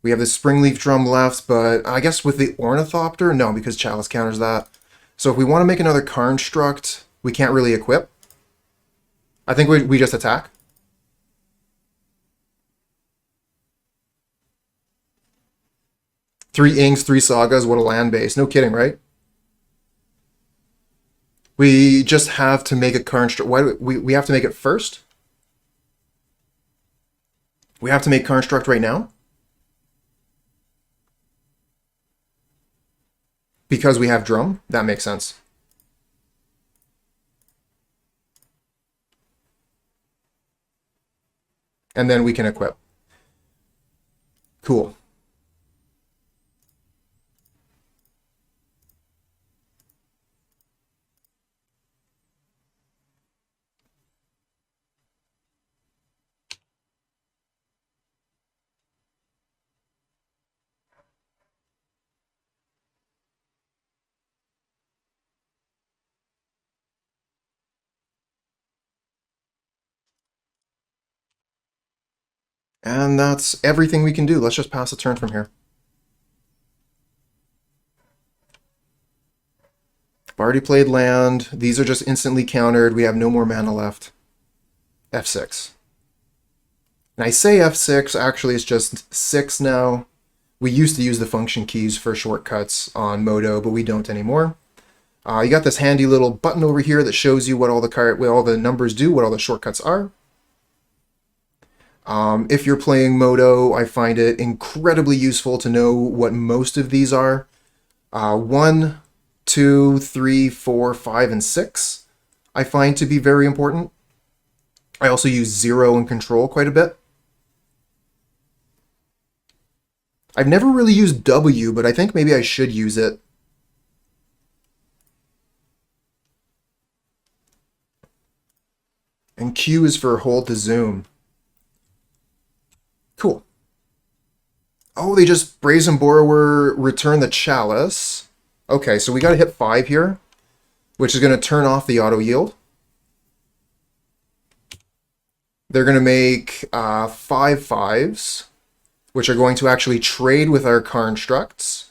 We have the Springleaf Drum left, but I guess with the Ornithopter? No, because Chalice counters that. So if we want to make another construct, we can't really equip. I think we just attack. Three Inks, 3 Sagas, what a land base. No kidding, right? We just have to make a construct. Why do we have to make it first? We have to make construct right now? Because we have drum? That makes sense. And then we can equip. Cool. And that's everything we can do. Let's just pass a turn from here. Already played land. These are just instantly countered. We have no more mana left. F6. And I say F6, actually it's just 6 now. We used to use the function keys for shortcuts on Modo, but we don't anymore. You got this handy little button over here that shows you what all the numbers do, what all the shortcuts are. If you're playing Modo, I find it incredibly useful to know what most of these are. 1, 2, 3, 4, 5, and 6 I find to be very important. I also use 0 and control quite a bit. I've never really used W, but I think maybe I should use it. And Q is for hold to zoom. Cool. Oh, they just Brazen Borrower return the Chalice. Okay, so we got to hit 5 here, which is going to turn off the auto yield. They're going to make 5 5s, which are going to actually trade with our constructs.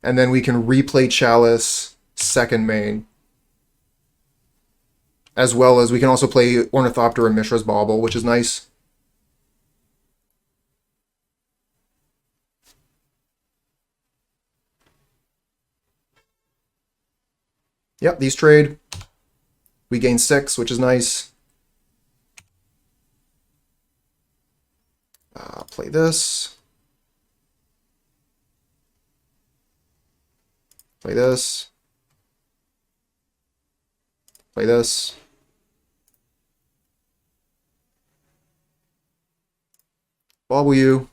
And then we can replay Chalice second main. As well as we can also play Ornithopter and Mishra's Bauble, which is nice. Yep, these trade. We gain 6, which is nice. Play this. Play this. Play this. Bauble you.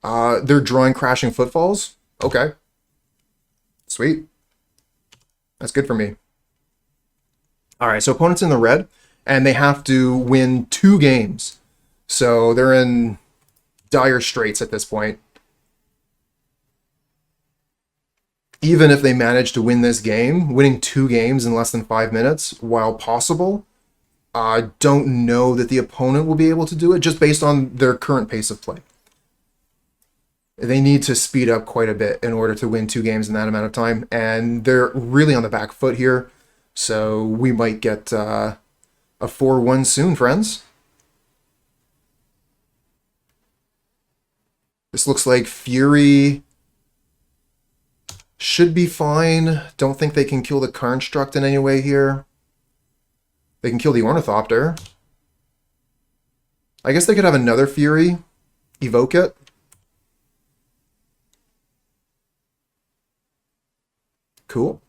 They're drawing Crashing Footfalls? Okay. Sweet. That's good for me. Alright, so opponent's in the red, and they have to win 2 games. So they're in dire straits at this point. Even if they manage to win this game, winning 2 games in less than 5 minutes, while possible, I don't know that the opponent will be able to do it, just based on their current pace of play. They need to speed up quite a bit in order to win 2 games in that amount of time, and they're really on the back foot here, so we might get a 4-1 soon, friends. This looks like Fury should be fine. Don't think they can kill the Construct in any way here. They can kill the Ornithopter. I guess they could have another Fury, evoke it. Cool.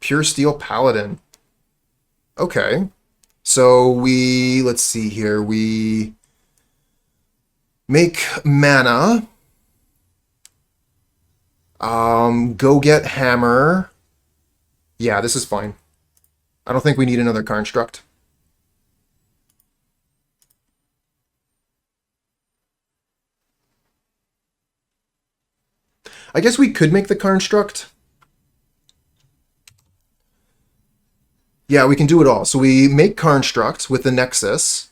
Puresteel Paladin. Okay. So let's see here, we make mana. Go get Hammer. Yeah, this is fine. I don't think we need another Construct. I guess we could make the Construct. Yeah, we can do it all. So we make Construct with the Nexus,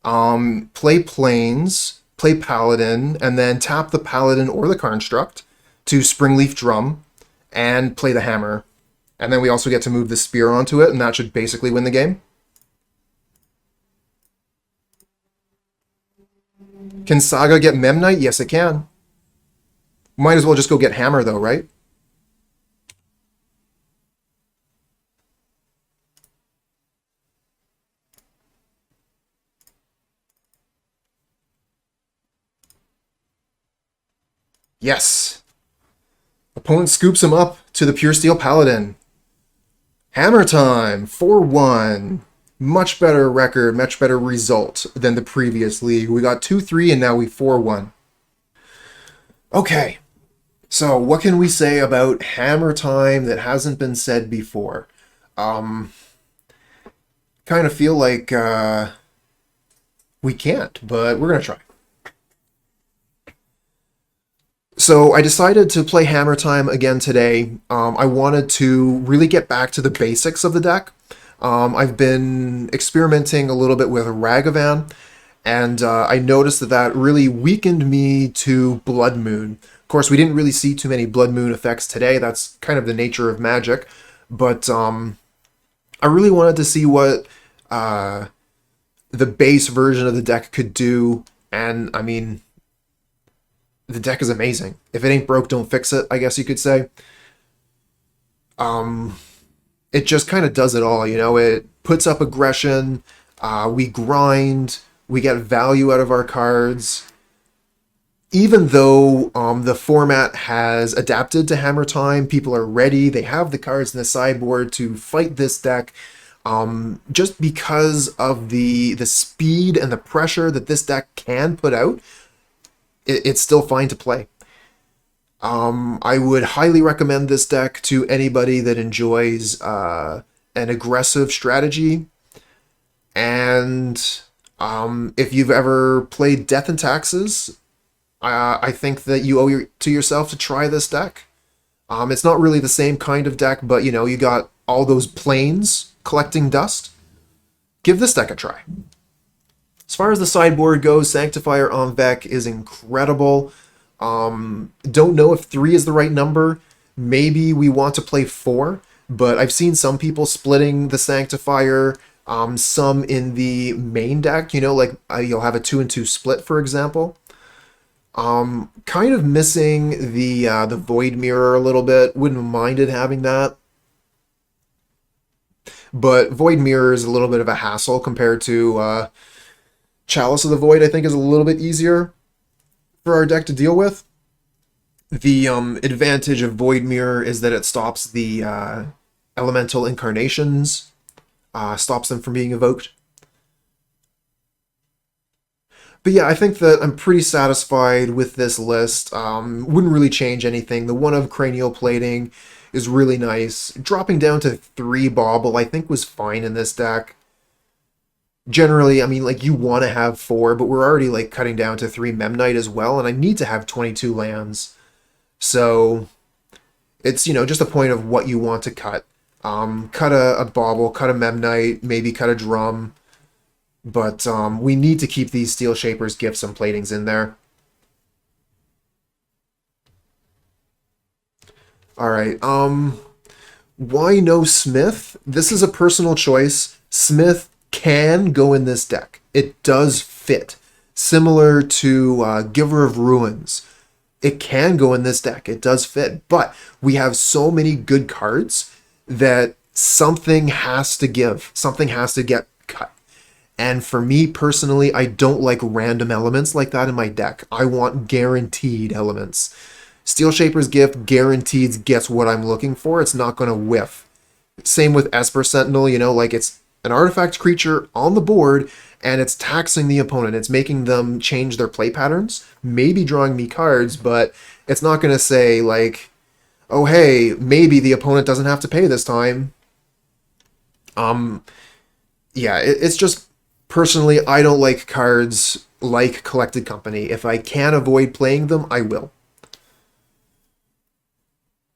play Plains, play Paladin, and then tap the Paladin or the Construct to Springleaf Drum and play the Hammer. And then we also get to move the Spear onto it, and that should basically win the game. Can Saga get Memnite? Yes, it can. Might as well just go get Hammer, though, right? Yes! Opponent scoops him up to the Puresteel Paladin. Hammer time! 4-1. Much better record, much better result than the previous league. We got 2-3 and now we 4-1. Okay, so what can we say about Hammer time that hasn't been said before? Kind of feel like we can't, but we're going to try. So I decided to play Hammer Time again today. I wanted to really get back to the basics of the deck. I've been experimenting a little bit with Ragavan, And I noticed that that really weakened me to Blood Moon. Of course, we didn't really see too many Blood Moon effects today. That's kind of the nature of Magic. But I really wanted to see what the base version of the deck could do. And, I mean, the deck is amazing. If it ain't broke, don't fix it, I guess you could say. It just kind of does it all, you know? It puts up aggression, we grind, we get value out of our cards. Even though the format has adapted to Hammer Time, people are ready, they have the cards in the sideboard to fight this deck. Just because of the speed and the pressure that this deck can put out, it's still fine to play. I would highly recommend this deck to anybody that enjoys an aggressive strategy. And if you've ever played Death and Taxes, I think that you owe it to yourself to try this deck. It's not really the same kind of deck, but you know, you got all those planes collecting dust. Give this deck a try. As far as the sideboard goes, Sanctifier en-Vec is incredible. Don't know if 3 is the right number. Maybe we want to play 4, but I've seen some people splitting the Sanctifier, some in the main deck, you know, like you'll have a 2 and 2 split, for example. Kind of missing the Void Mirror a little bit. Wouldn't have minded having that. But Void Mirror is a little bit of a hassle compared to Chalice of the Void, I think, is a little bit easier for our deck to deal with. The advantage of Void Mirror is that it stops the elemental incarnations, stops them from being evoked. But yeah, I think that I'm pretty satisfied with this list. Wouldn't really change anything. The one of Cranial Plating is really nice. Dropping down to 3 Bauble, I think, was fine in this deck. Generally, I mean, like, you want to have 4, but we're already, like, cutting down to 3 Memnite as well, and I need to have 22 lands. So, it's, you know, just a point of what you want to cut. Cut a Bauble, cut a Memnite, maybe cut a Drum. But we need to keep these Steelshapers, Gifts, and Platings in there. Alright, why no Smith? This is a personal choice. Smith can go in this deck. It does fit. Similar to Giver of Ruins. It can go in this deck. It does fit. But we have so many good cards that something has to give. Something has to get cut. And for me personally, I don't like random elements like that in my deck. I want guaranteed elements. Steelshaper's Gift guaranteed gets what I'm looking for. It's not going to whiff. Same with Esper Sentinel, you know, like it's an artifact creature on the board and it's taxing the opponent. It's making them change their play patterns, maybe drawing me cards, but it's not going to say like, oh hey, maybe the opponent doesn't have to pay this time. Yeah, it's just, personally, I don't like cards like Collected Company. If I can avoid playing them, I will.